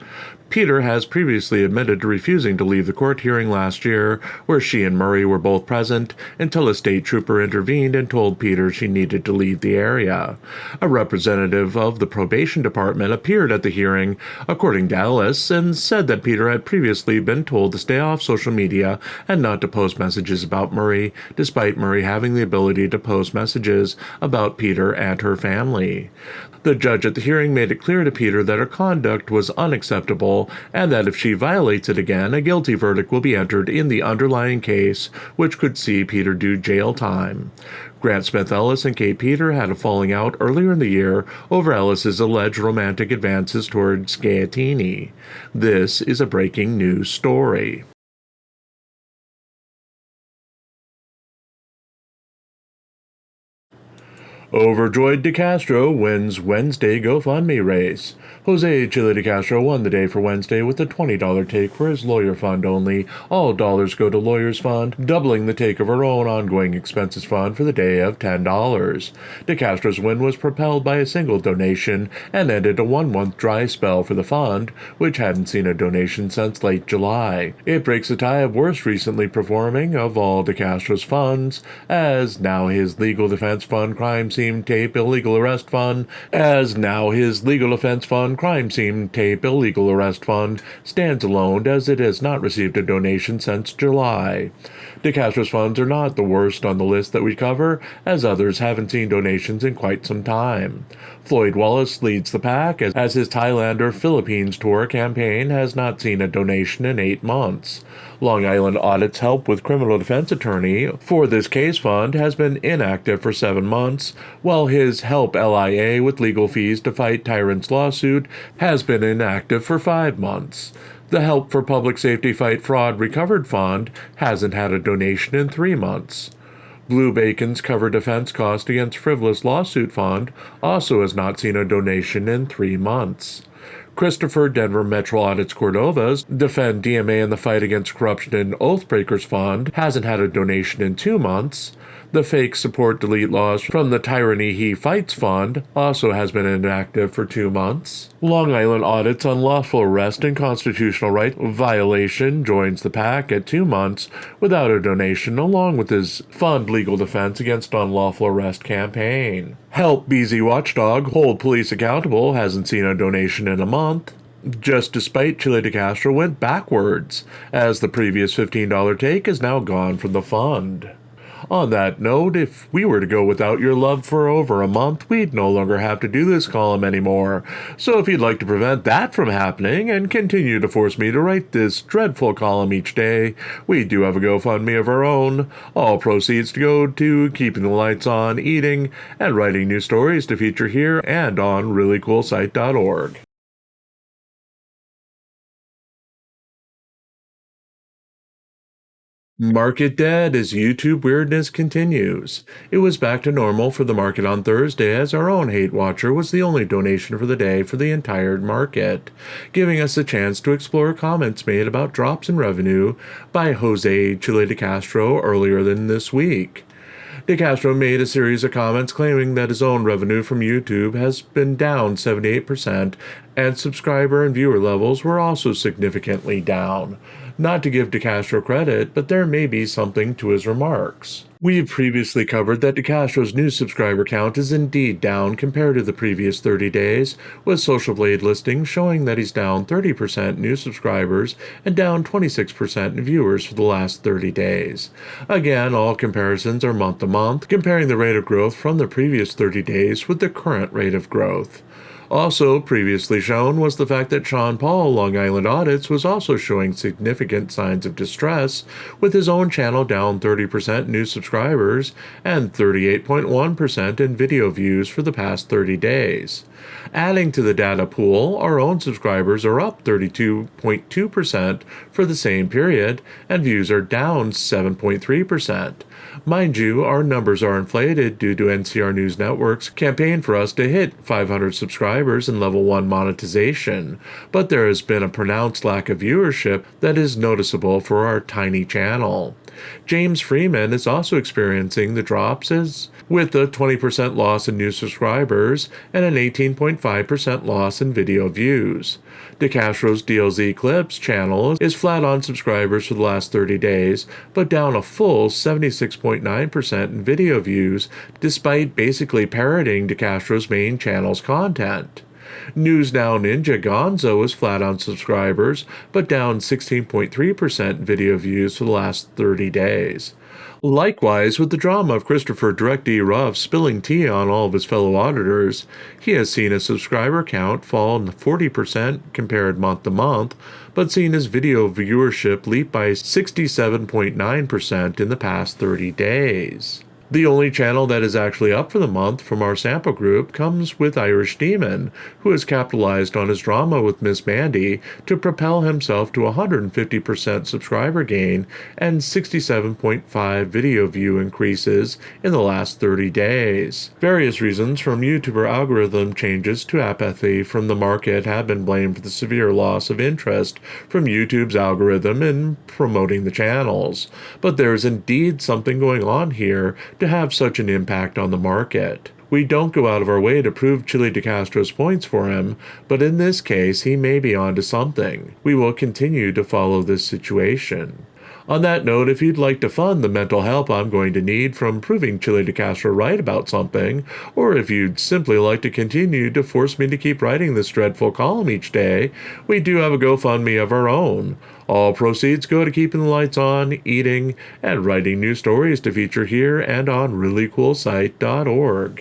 Peter has previously admitted to refusing to leave the court hearing last year, where she and Murray were both present, until a state trooper intervened and told Peter she needed to leave the area. A representative of the probation department appeared at the hearing, according to Ellis, and said that Peter had previously been told to stay off social media and not to post messages about Murray, despite Murray having the ability to post messages about Peter and her family. The judge at the hearing made it clear to Peter that her conduct was unacceptable and that if she violates it again, a guilty verdict will be entered in the underlying case, which could see Peter do jail time. Grant Smith Ellis and Kate Peter had a falling out earlier in the year over Ellis's alleged romantic advances towards Gaetini. This is a breaking news story. Overjoyed DeCastro wins Wednesday GoFundMe race. Jose Chile DeCastro won the day for Wednesday with a $20 take for his lawyer fund only. All dollars go to lawyers fund, doubling the take of her own ongoing expenses fund for the day of $10. DeCastro's win was propelled by a single donation and ended a 1-month dry spell for the fund, which hadn't seen a donation since late July. It breaks the tie of worst recently performing of all DeCastro's funds, as now his legal defense fund crime scene tape illegal arrest fund stands alone, as it has not received a donation since July. DeCastro's funds are not the worst on the list that we cover, as others haven't seen donations in quite some time. Floyd Wallace leads the pack, as his Thailander Philippines tour campaign has not seen a donation in 8 months. Long Island Audit's help with criminal defense attorney for this case fund has been inactive for 7 months, while his Help LIA with legal fees to fight Tyrant's lawsuit has been inactive for 5 months. The Help for Public Safety Fight Fraud Recovered Fund hasn't had a donation in 3 months. Blue Bacon's Cover Defense Cost Against Frivolous Lawsuit Fund also has not seen a donation in 3 months. Christopher Denver Metro Audits Cordova's Defend DMA in the Fight Against Corruption and Oathbreakers Fund hasn't had a donation in 2 months. The Fake Support Delete Laws from the Tyranny He Fights Fund also has been inactive for 2 months. Long Island Audit's Unlawful Arrest and Constitutional Right Violation joins the pack at 2 months without a donation, along with his Fund Legal Defense Against Unlawful Arrest campaign. Help BZ Watchdog Hold Police Accountable hasn't seen a donation in a month. Just despite Chile DeCastro went backwards, as the previous $15 take is now gone from the fund. On that note, if we were to go without your love for over a month, we'd no longer have to do this column anymore. So if you'd like to prevent that from happening and continue to force me to write this dreadful column each day, we do have a GoFundMe of our own. All proceeds to go to keeping the lights on, eating, and writing new stories to feature here and on ReallyCoolSite.org. Market dead as YouTube weirdness continues. It was back to normal for the market on Thursday, as our own Hate Watcher was the only donation for the day for the entire market, giving us a chance to explore comments made about drops in revenue by Jose Chile DeCastro earlier than this week. DeCastro made a series of comments claiming that his own revenue from YouTube has been down 78%, and subscriber and viewer levels were also significantly down. Not to give DeCastro credit, but there may be something to his remarks. We've previously covered that DeCastro's new subscriber count is indeed down compared to the previous 30 days, with Social Blade listings showing that he's down 30% new subscribers and down 26% in viewers for the last 30 days. Again, all comparisons are month to month, comparing the rate of growth from the previous 30 days with the current rate of growth. Also previously shown was the fact that Sean Paul, Long Island Audits, was also showing significant signs of distress, with his own channel down 30% in new subscribers and 38.1% in video views for the past 30 days. Adding to the data pool, our own subscribers are up 32.2% for the same period, and views are down 7.3%. Mind you, our numbers are inflated due to NCR News Network's campaign for us to hit 500 subscribers and level 1 monetization, but there has been a pronounced lack of viewership that is noticeable for our tiny channel. James Freeman is also experiencing the drops with a 20% loss in new subscribers and an 18.5% loss in video views. DeCastro's DLZ Clips channel is flat on subscribers for the last 30 days, but down a full 76.9% in video views, despite basically parroting DeCastro's main channel's content. News Now Ninja Gonzo is flat on subscribers, but down 16.3% video views for the last 30 days. Likewise, with the drama of Christopher Direct D. Ruff spilling tea on all of his fellow auditors, he has seen his subscriber count fall 40% compared month to month, but seen his video viewership leap by 67.9% in the past 30 days. The only channel that is actually up for the month from our sample group comes with Irish Demon, who has capitalized on his drama with Miss Mandy to propel himself to 150% subscriber gain and 67.5 video view increases in the last 30 days. Various reasons, from YouTuber algorithm changes to apathy from the market, have been blamed for the severe loss of interest from YouTube's algorithm in promoting the channels. But there is indeed something going on here to have such an impact on the market. We don't go out of our way to prove Chili DeCastro's points for him, but in this case he may be onto something. We will continue to follow this situation. On that note, if you'd like to fund the mental help I'm going to need from proving Chili DeCastro right about something, or if you'd simply like to continue to force me to keep writing this dreadful column each day, we do have a GoFundMe of our own. All proceeds go to keeping the lights on, eating, and writing new stories to feature here and on ReallyCoolSite.org.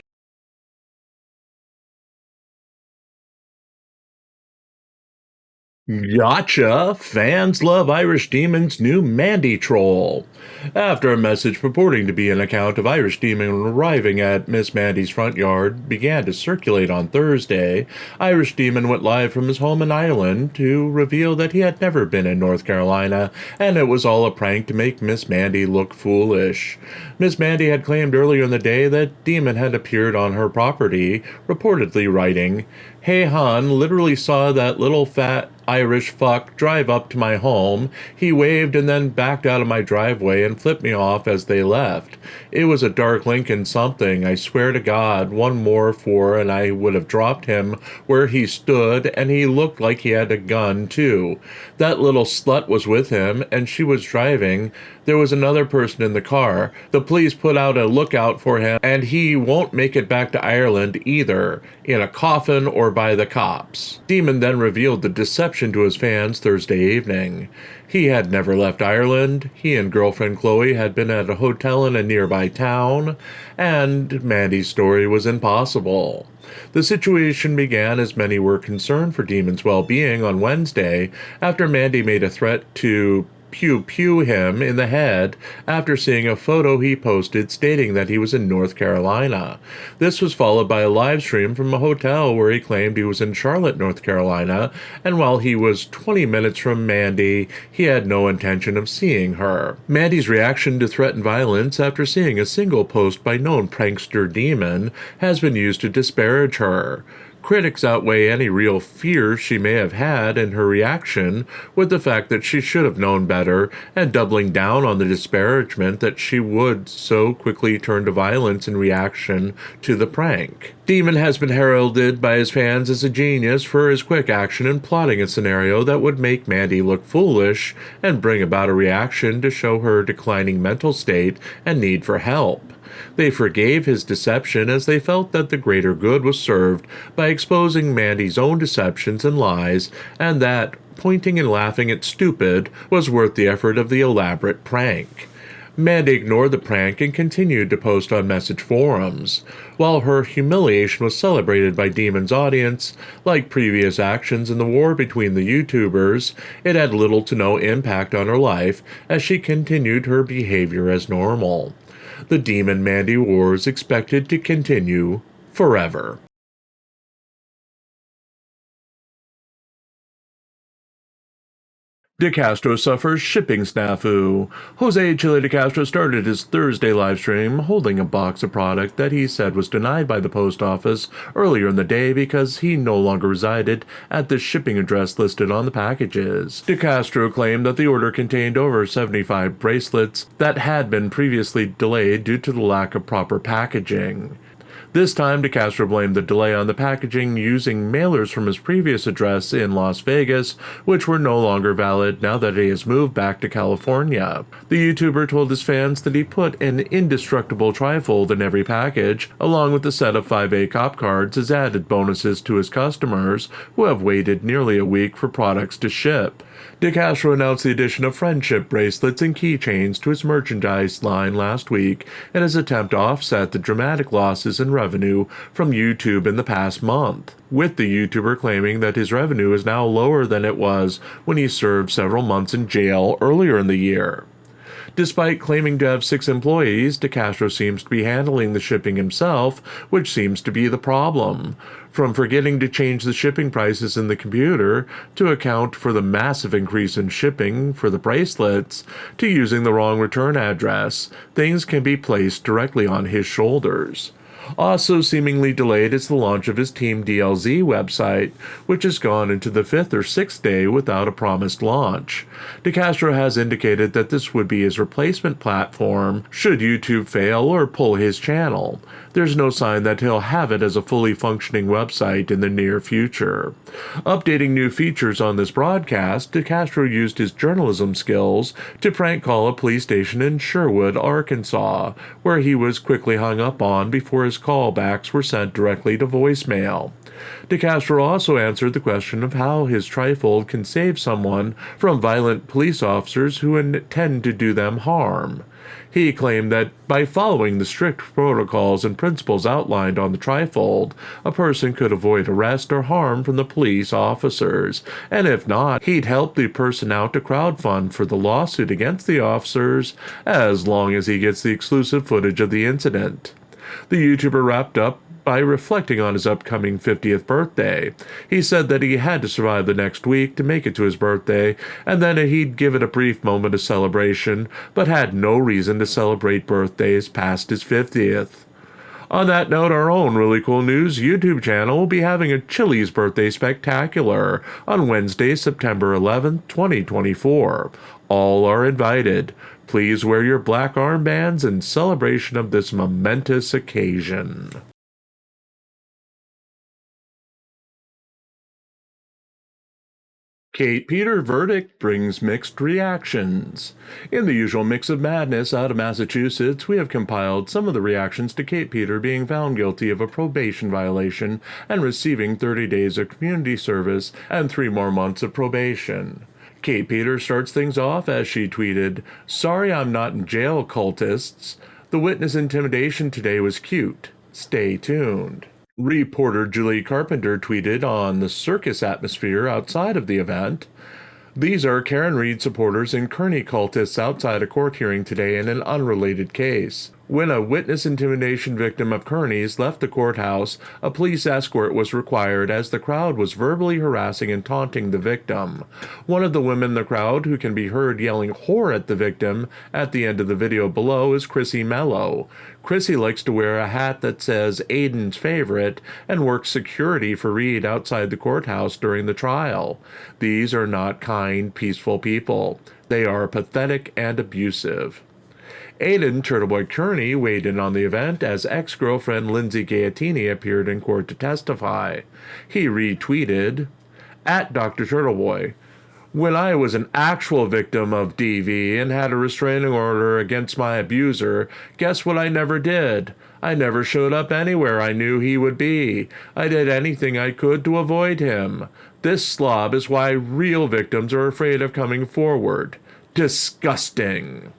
Gotcha! Fans love Irish Demon's new Mandy troll. After a message purporting to be an account of Irish Demon arriving at Miss Mandy's front yard began to circulate on Thursday, Irish Demon went live from his home in Ireland to reveal that he had never been in North Carolina, and it was all a prank to make Miss Mandy look foolish. Miss Mandy had claimed earlier in the day that Demon had appeared on her property, reportedly writing, "Hey hon, literally saw that little fat Irish fuck drive up to my home. He waved and then backed out of my driveway and flipped me off as they left. It was a dark Lincoln something, I swear to God, one more for and I would have dropped him where he stood, and he looked like he had a gun too. That little slut was with him and she was driving. There was another person in the car. The police put out a lookout for him and he won't make it back to Ireland either, in a coffin or by the cops." Demon then revealed the deception to his fans Thursday evening. He had never left Ireland, he and girlfriend Chloe had been at a hotel in a nearby town, and Mandy's story was impossible. The situation began as many were concerned for Demon's well-being on Wednesday after Mandy made a threat to pew him in the head after seeing a photo he posted stating that he was in North Carolina. This was followed by a live stream from a hotel where he claimed he was in Charlotte, North Carolina, and while he was 20 minutes from Mandy, he had no intention of seeing her. Mandy's reaction to threatened violence after seeing a single post by known prankster Demon has been used to disparage her. Critics outweigh any real fear she may have had in her reaction with the fact that she should have known better, and doubling down on the disparagement that she would so quickly turn to violence in reaction to the prank. Demon has been heralded by his fans as a genius for his quick action in plotting a scenario that would make Mandy look foolish and bring about a reaction to show her declining mental state and need for help. They forgave his deception as they felt that the greater good was served by exposing Mandy's own deceptions and lies, and that pointing and laughing at stupid was worth the effort of the elaborate prank. Mandy ignored the prank and continued to post on message forums. While her humiliation was celebrated by Demon's audience, like previous actions in the war between the YouTubers, it had little to no impact on her life as she continued her behavior as normal. The Demon Mandy war is expected to continue forever. De Castro suffers shipping snafu. Jose Chile De Castro started his Thursday livestream holding a box of product that he said was denied by the post office earlier in the day because he no longer resided at the shipping address listed on the packages. De Castro claimed that the order contained over 75 bracelets that had been previously delayed due to the lack of proper packaging. This time, De Castro blamed the delay on the packaging using mailers from his previous address in Las Vegas, which were no longer valid now that he has moved back to California. The YouTuber told his fans that he put an indestructible trifold in every package, along with a set of 5A cop cards as added bonuses to his customers, who have waited nearly a week for products to ship. De Castro announced the addition of friendship bracelets and keychains to his merchandise line last week in his attempt to offset the dramatic losses in revenue from YouTube in the past month, with the YouTuber claiming that his revenue is now lower than it was when he served several months in jail earlier in the year. Despite claiming to have 6 employees, De Castro seems to be handling the shipping himself, which seems to be the problem. From forgetting to change the shipping prices in the computer to account for the massive increase in shipping for the bracelets, to using the wrong return address, things can be placed directly on his shoulders. Also seemingly delayed is the launch of his Team DLZ website, which has gone into the 5th or 6th day without a promised launch. De Castro has indicated that this would be his replacement platform should YouTube fail or pull his channel. There's no sign that he'll have it as a fully functioning website in the near future. Updating new features on this broadcast, De Castro used his journalism skills to prank call a police station in Sherwood, Arkansas, where he was quickly hung up on before his callbacks were sent directly to voicemail. De Castro also answered the question of how his trifold can save someone from violent police officers who intend to do them harm. He claimed that by following the strict protocols and principles outlined on the trifold, a person could avoid arrest or harm from the police officers, and if not, he'd help the person out to crowdfund for the lawsuit against the officers as long as he gets the exclusive footage of the incident. The YouTuber wrapped up by reflecting on his upcoming 50th birthday. He said that he had to survive the next week to make it to his birthday, and then he'd give it a brief moment of celebration, but had no reason to celebrate birthdays past his 50th. On that note, our own Really Cool News YouTube channel will be having a Chili's birthday spectacular on Wednesday, September 11th, 2024. All are invited. Please wear your black armbands in celebration of this momentous occasion. Kate Peter verdict brings mixed reactions. In the usual mix of madness out of Massachusetts, we have compiled some of the reactions to Kate Peter being found guilty of a probation violation and receiving 30 days of community service and 3 more months of probation. Kate Peter starts things off as she tweeted, "Sorry I'm not in jail, cultists. The witness intimidation today was cute. Stay tuned." Reporter Julie Carpenter tweeted on the circus atmosphere outside of the event, "These are Karen Reed supporters and Kearney cultists outside a court hearing today in an unrelated case. When a witness intimidation victim of Kearney's left the courthouse, a police escort was required as the crowd was verbally harassing and taunting the victim. One of the women in the crowd who can be heard yelling whore at the victim at the end of the video below is Chrissy Mello. Chrissy likes to wear a hat that says Aiden's favorite and works security for Reed outside the courthouse during the trial. These are not kind, peaceful people. They are pathetic and abusive." Aiden Turtleboy Kearney weighed in on the event as ex-girlfriend Lindsay Gaetini appeared in court to testify. He retweeted, "At Dr. Turtleboy, when I was an actual victim of DV and had a restraining order against my abuser, guess what I never did? I never showed up anywhere I knew he would be. I did anything I could to avoid him. This slob is why real victims are afraid of coming forward. Disgusting."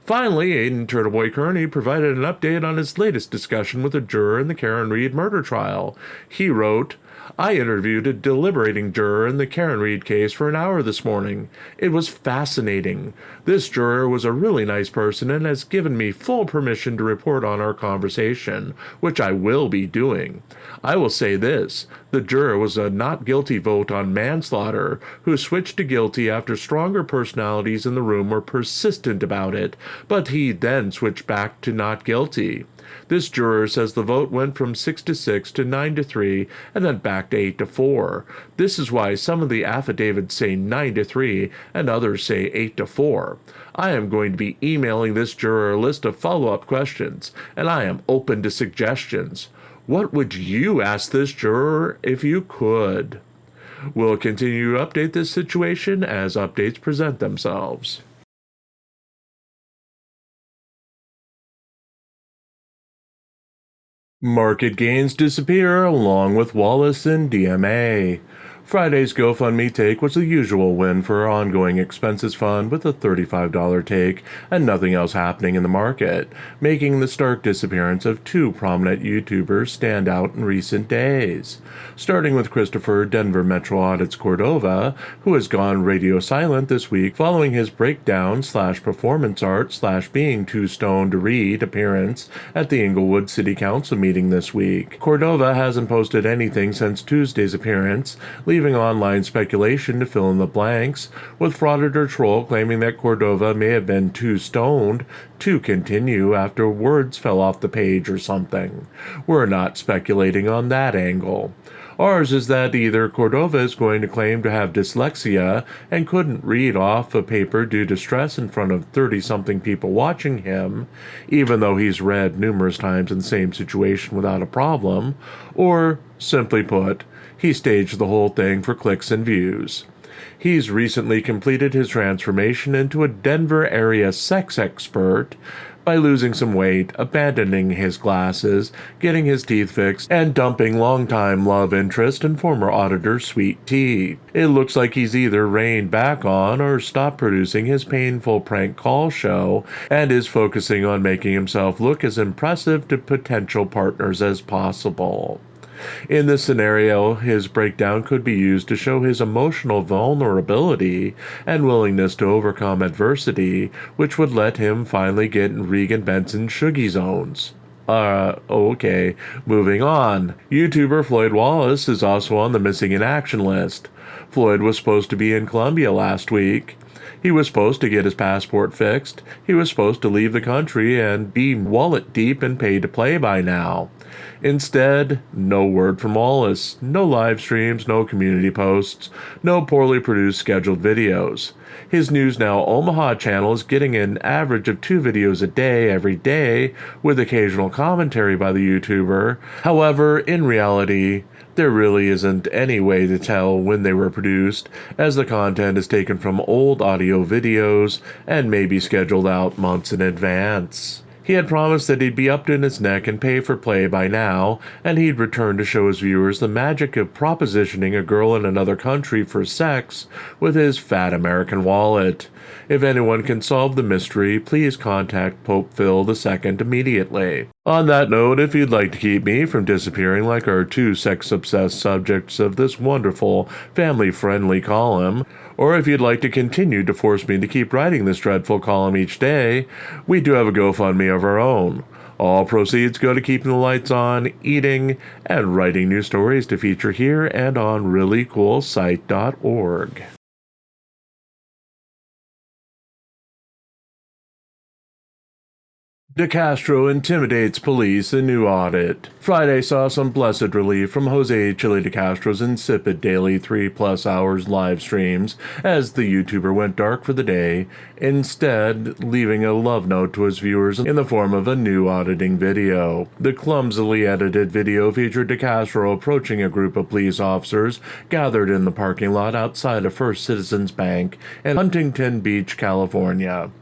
Finally, Aiden Turtleboy Kearney provided an update on his latest discussion with a juror in the Karen Reed murder trial. He wrote, "I interviewed a deliberating juror in the Karen Reed case for an hour this morning. It was fascinating. This juror was a really nice person and has given me full permission to report on our conversation, which I will be doing. I will say this, the juror was a not guilty vote on manslaughter who switched to guilty after stronger personalities in the room were persistent about it, but he then switched back to not guilty. This juror says the vote went from 6-6 to 9-3 and then back to 8-4. This is why some of the affidavits say 9-3 and others say 8-4. I am going to be emailing this juror a list of follow-up questions, and I am open to suggestions. What would you ask this juror if you could?" We'll continue to update this situation as updates present themselves. Market gains disappear along with Wallace and DMA. Friday's GoFundMe take was the usual win for our ongoing expenses fund with a $35 take and nothing else happening in the market, making the stark disappearance of two prominent YouTubers stand out in recent days. Starting with Christopher Denver Metro Audits Cordova, who has gone radio silent this week following his breakdown/performance art/being too stoned to read appearance at the Inglewood City Council meeting this week. Cordova hasn't posted anything since Tuesday's appearance, leaving online speculation to fill in the blanks, with Frauditor Troll claiming that Cordova may have been too stoned to continue after words fell off the page or something. We're not speculating on that angle. Ours is that either Cordova is going to claim to have dyslexia and couldn't read off a paper due to stress in front of 30-something people watching him, even though he's read numerous times in the same situation without a problem, or, simply put, he staged the whole thing for clicks and views. He's recently completed his transformation into a Denver area sex expert by losing some weight, abandoning his glasses, getting his teeth fixed, and dumping longtime love interest and former auditor Sweet Tea. It looks like he's either reined back on or stopped producing his painful prank call show and is focusing on making himself look as impressive to potential partners as possible. In this scenario, his breakdown could be used to show his emotional vulnerability and willingness to overcome adversity, which would let him finally get in Regan Benson's Shuggy zones. Okay, moving on. YouTuber Floyd Wallace is also on the missing in action list. Floyd was supposed to be in Colombia last week. He was supposed to get his passport fixed. He was supposed to leave the country and be wallet deep and paid to play by now. Instead, no word from Wallace, no live streams, no community posts, no poorly produced scheduled videos. His News Now Omaha channel is getting an average of 2 videos a day every day, with occasional commentary by the YouTuber. However, in reality, there really isn't any way to tell when they were produced, as the content is taken from old audio videos and may be scheduled out months in advance. He had promised that he'd be up to his neck and pay for play by now, and he'd return to show his viewers the magic of propositioning a girl in another country for sex with his fat American wallet. If anyone can solve the mystery, please contact Pope Phil II immediately. On that note, if you'd like to keep me from disappearing like our two sex-obsessed subjects of this wonderful, family-friendly column, or if you'd like to continue to force me to keep writing this dreadful column each day, we do have a GoFundMe of our own. All proceeds go to keeping the lights on, eating, and writing new stories to feature here and on ReallyCoolSite.org. De Castro intimidates police in new audit. Friday saw some blessed relief from Jose Chili De Castro's insipid daily 3+ hours live streams as the YouTuber went dark for the day, instead leaving a love note to his viewers in the form of a new auditing video. The clumsily edited video featured De Castro approaching a group of police officers gathered in the parking lot outside a First Citizens Bank in Huntington Beach, California.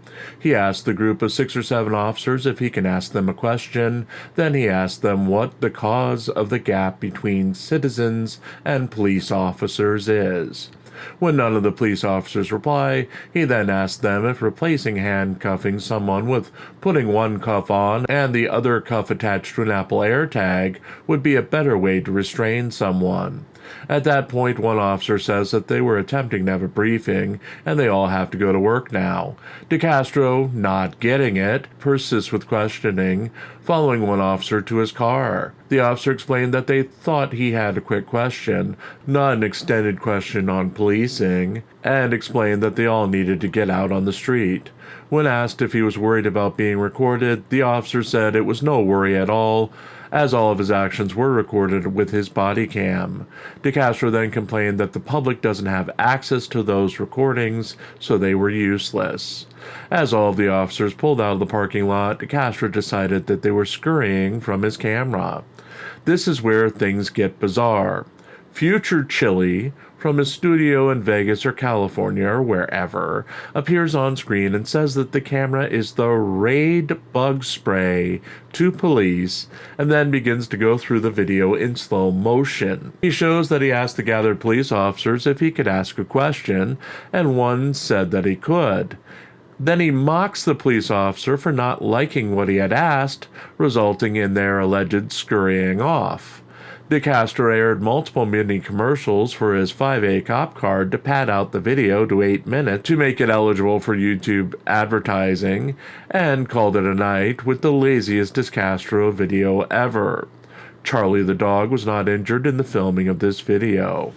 He asked the group of 6 or 7 officers if he can ask them a question. Then he asked them what the cause of the gap between citizens and police officers is. When none of the police officers reply, he then asks them if replacing handcuffing someone with putting one cuff on and the other cuff attached to an Apple AirTag would be a better way to restrain someone. At that point, one officer says that they were attempting to have a briefing and they all have to go to work now. DeCastro, not getting it, persists with questioning, following one officer to his car. The officer explained that they thought he had a quick question, not an extended question on policing, and explained that they all needed to get out on the street. When asked if he was worried about being recorded, the officer said it was no worry at all, as all of his actions were recorded with his body cam. DeCastro then complained that the public doesn't have access to those recordings, so they were useless. As all of the officers pulled out of the parking lot, DeCastro decided that they were scurrying from his camera. This is where things get bizarre. Future Chili, from his studio in Vegas or California or wherever, appears on screen and says that the camera is the Raid bug spray to police, and then begins to go through the video in slow motion. He shows that he asked the gathered police officers if he could ask a question, and one said that he could. Then he mocks the police officer for not liking what he had asked, resulting in their alleged scurrying off. DeCastro aired multiple mini commercials for his 5A cop card to pad out the video to 8 minutes to make it eligible for YouTube advertising, and called it a night with the laziest DeCastro video ever. Charlie the dog was not injured in the filming of this video.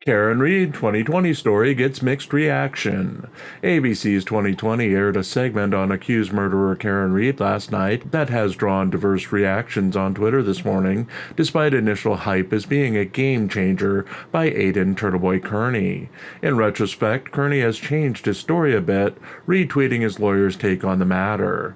Karen Reed 2020 story gets mixed reaction. ABC's 2020 aired a segment on accused murderer Karen Reed last night that has drawn diverse reactions on Twitter this morning, despite initial hype as being a game changer by Aidan Turtleboy Kearney. In retrospect, Kearney has changed his story a bit, retweeting his lawyer's take on the matter.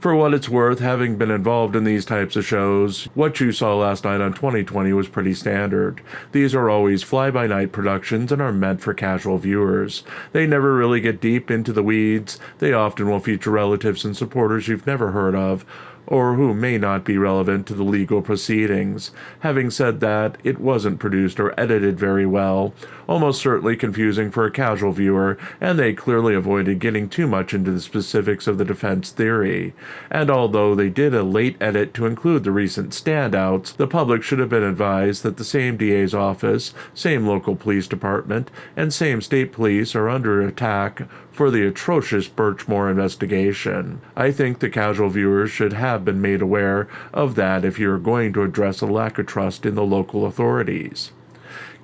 For what it's worth, having been involved in these types of shows, what you saw last night on 2020 was pretty standard. These are always fly-by-night productions and are meant for casual viewers. They never really get deep into the weeds. They often will feature relatives and supporters you've never heard of, or who may not be relevant to the legal proceedings. Having said that, it wasn't produced or edited very well, almost certainly confusing for a casual viewer, and they clearly avoided getting too much into the specifics of the defense theory. And although they did a late edit to include the recent standouts, the public should have been advised that the same DA's office, same local police department, and same state police are under attack for the atrocious Birchmore investigation. I think the casual viewers should have been made aware of that if you're going to address a lack of trust in the local authorities.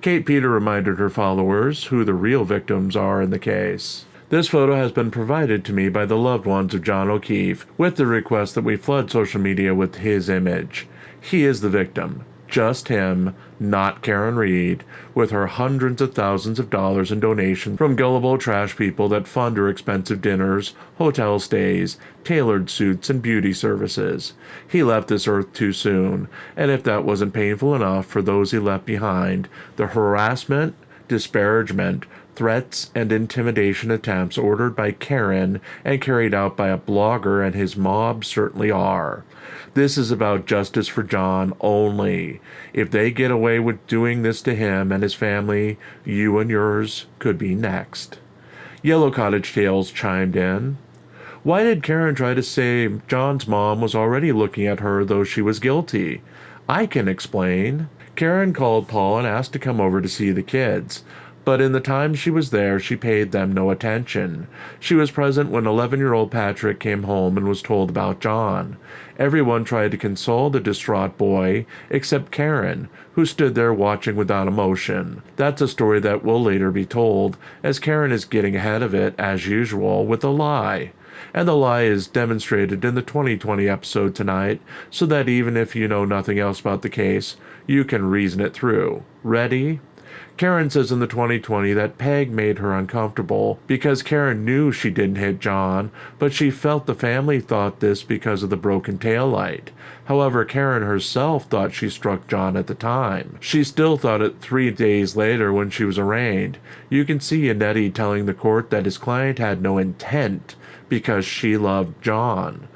Kate Peter reminded her followers who the real victims are in the case. This photo has been provided to me by the loved ones of John O'Keefe, with the request that we flood social media with his image. He is the victim. Just him, not Karen Reed, with her hundreds of thousands of dollars in donations from gullible trash people that fund her expensive dinners, hotel stays, tailored suits, and beauty services. He left this earth too soon, and if that wasn't painful enough for those he left behind, the harassment, disparagement, threats, and intimidation attempts ordered by Karen and carried out by a blogger and his mob certainly are. This is about justice for John only. If they get away with doing this to him and his family, you and yours could be next. Yellow Cottage Tales chimed in. Why did Karen try to say John's mom was already looking at her though she was guilty? I can explain. Karen called Paul and asked to come over to see the kids. But in the time she was there, she paid them no attention. She was present when 11-year-old Patrick came home and was told about John. Everyone tried to console the distraught boy, except Karen, who stood there watching without emotion. That's a story that will later be told, as Karen is getting ahead of it, as usual, with a lie. And the lie is demonstrated in the 2020 episode tonight, so that even if you know nothing else about the case, you can reason it through. Ready? Karen says in the 2020 that Peg made her uncomfortable because Karen knew she didn't hit John, but she felt the family thought this because of the broken taillight. However, Karen herself thought she struck John at the time. She still thought it 3 days later when she was arraigned. You can see Yannetti telling the court that his client had no intent because she loved John.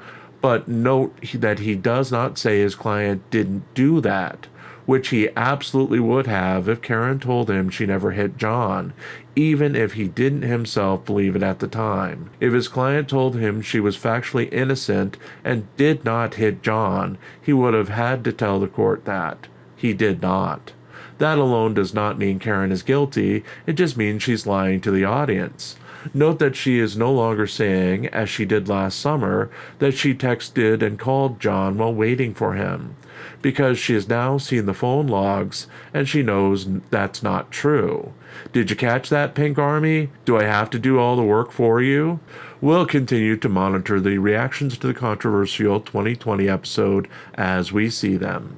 But note that he does not say his client didn't do that, which he absolutely would have if Karen told him she never hit John, even if he didn't himself believe it at the time. If his client told him she was factually innocent and did not hit John, he would have had to tell the court that. He did not. That alone does not mean Karen is guilty, it just means she's lying to the audience. Note that she is no longer saying, as she did last summer, that she texted and called John while waiting for him, because she has now seen the phone logs and she knows that's not true. Did you catch that, Pink Army? Do I have to do all the work for you? We'll continue to monitor the reactions to the controversial 2020 episode as we see them.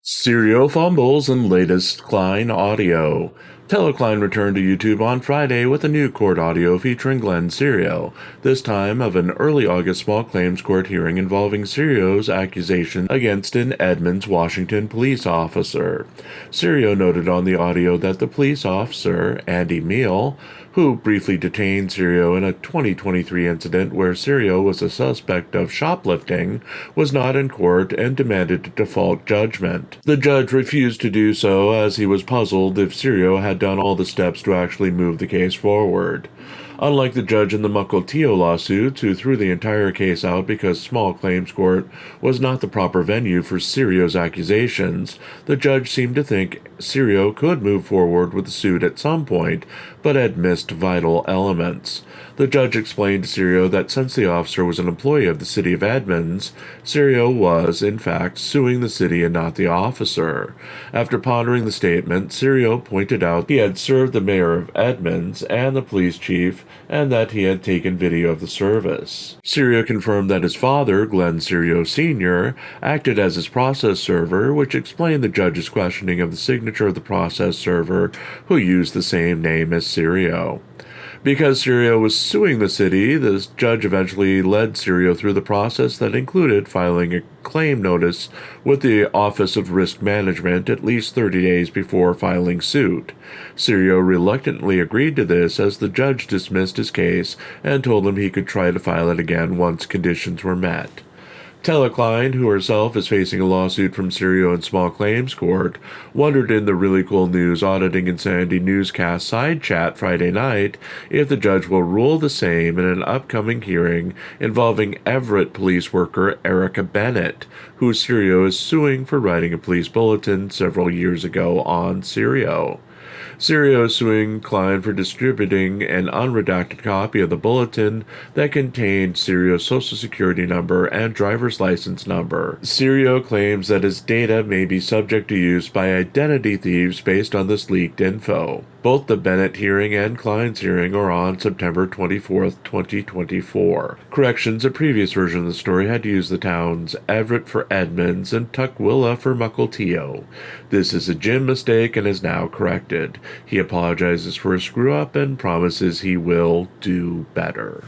Serial fumbles and latest Klein audio. Klein returned to YouTube on Friday with a new court audio featuring Glenn Serio, this time of an early August small claims court hearing involving Serio's accusation against an Edmonds, Washington police officer. Serio noted on the audio that the police officer, Andy Meal, who briefly detained Serio in a 2023 incident where Serio was a suspect of shoplifting, was not in court and demanded a default judgment. The judge refused to do so as he was puzzled if Serio had done all the steps to actually move the case forward. Unlike the judge in the Mukilteo lawsuits, who threw the entire case out because small claims court was not the proper venue for Serio's accusations, the judge seemed to think Serio could move forward with the suit at some point, but had missed vital elements. The judge explained to Serio that since the officer was an employee of the city of Edmonds, Serio was, in fact, suing the city and not the officer. After pondering the statement, Serio pointed out he had served the mayor of Edmonds and the police chief, and that he had taken video of the service. Serio confirmed that his father, Glenn Serio Sr., acted as his process server, which explained the judge's questioning of the signature of the process server, who used the same name as Serio. Because Serio was suing the city, the judge eventually led Serio through the process that included filing a claim notice with the Office of Risk Management at least 30 days before filing suit. Serio reluctantly agreed to this as the judge dismissed his case and told him he could try to file it again once conditions were met. Klein, who herself is facing a lawsuit from Serio in small claims court, wondered in the ReallyCoolNews Auditing and Sandy Newscast side chat Friday night if the judge will rule the same in an upcoming hearing involving Everett police worker Erica Bennett, who Serio is suing for writing a police bulletin several years ago on Serio. Serio is suing Klein for distributing an unredacted copy of the bulletin that contained Serio's social security number and driver's license number. Serio claims that his data may be subject to use by identity thieves based on this leaked info. Both the Bennett hearing and Klein's hearing are on September 24, 2024. Corrections, a previous version of the story had used the towns Everett for Edmonds and Tukwila for Mukilteo. This is a Jim mistake and is now corrected. He apologizes for a screw-up and promises he will do better.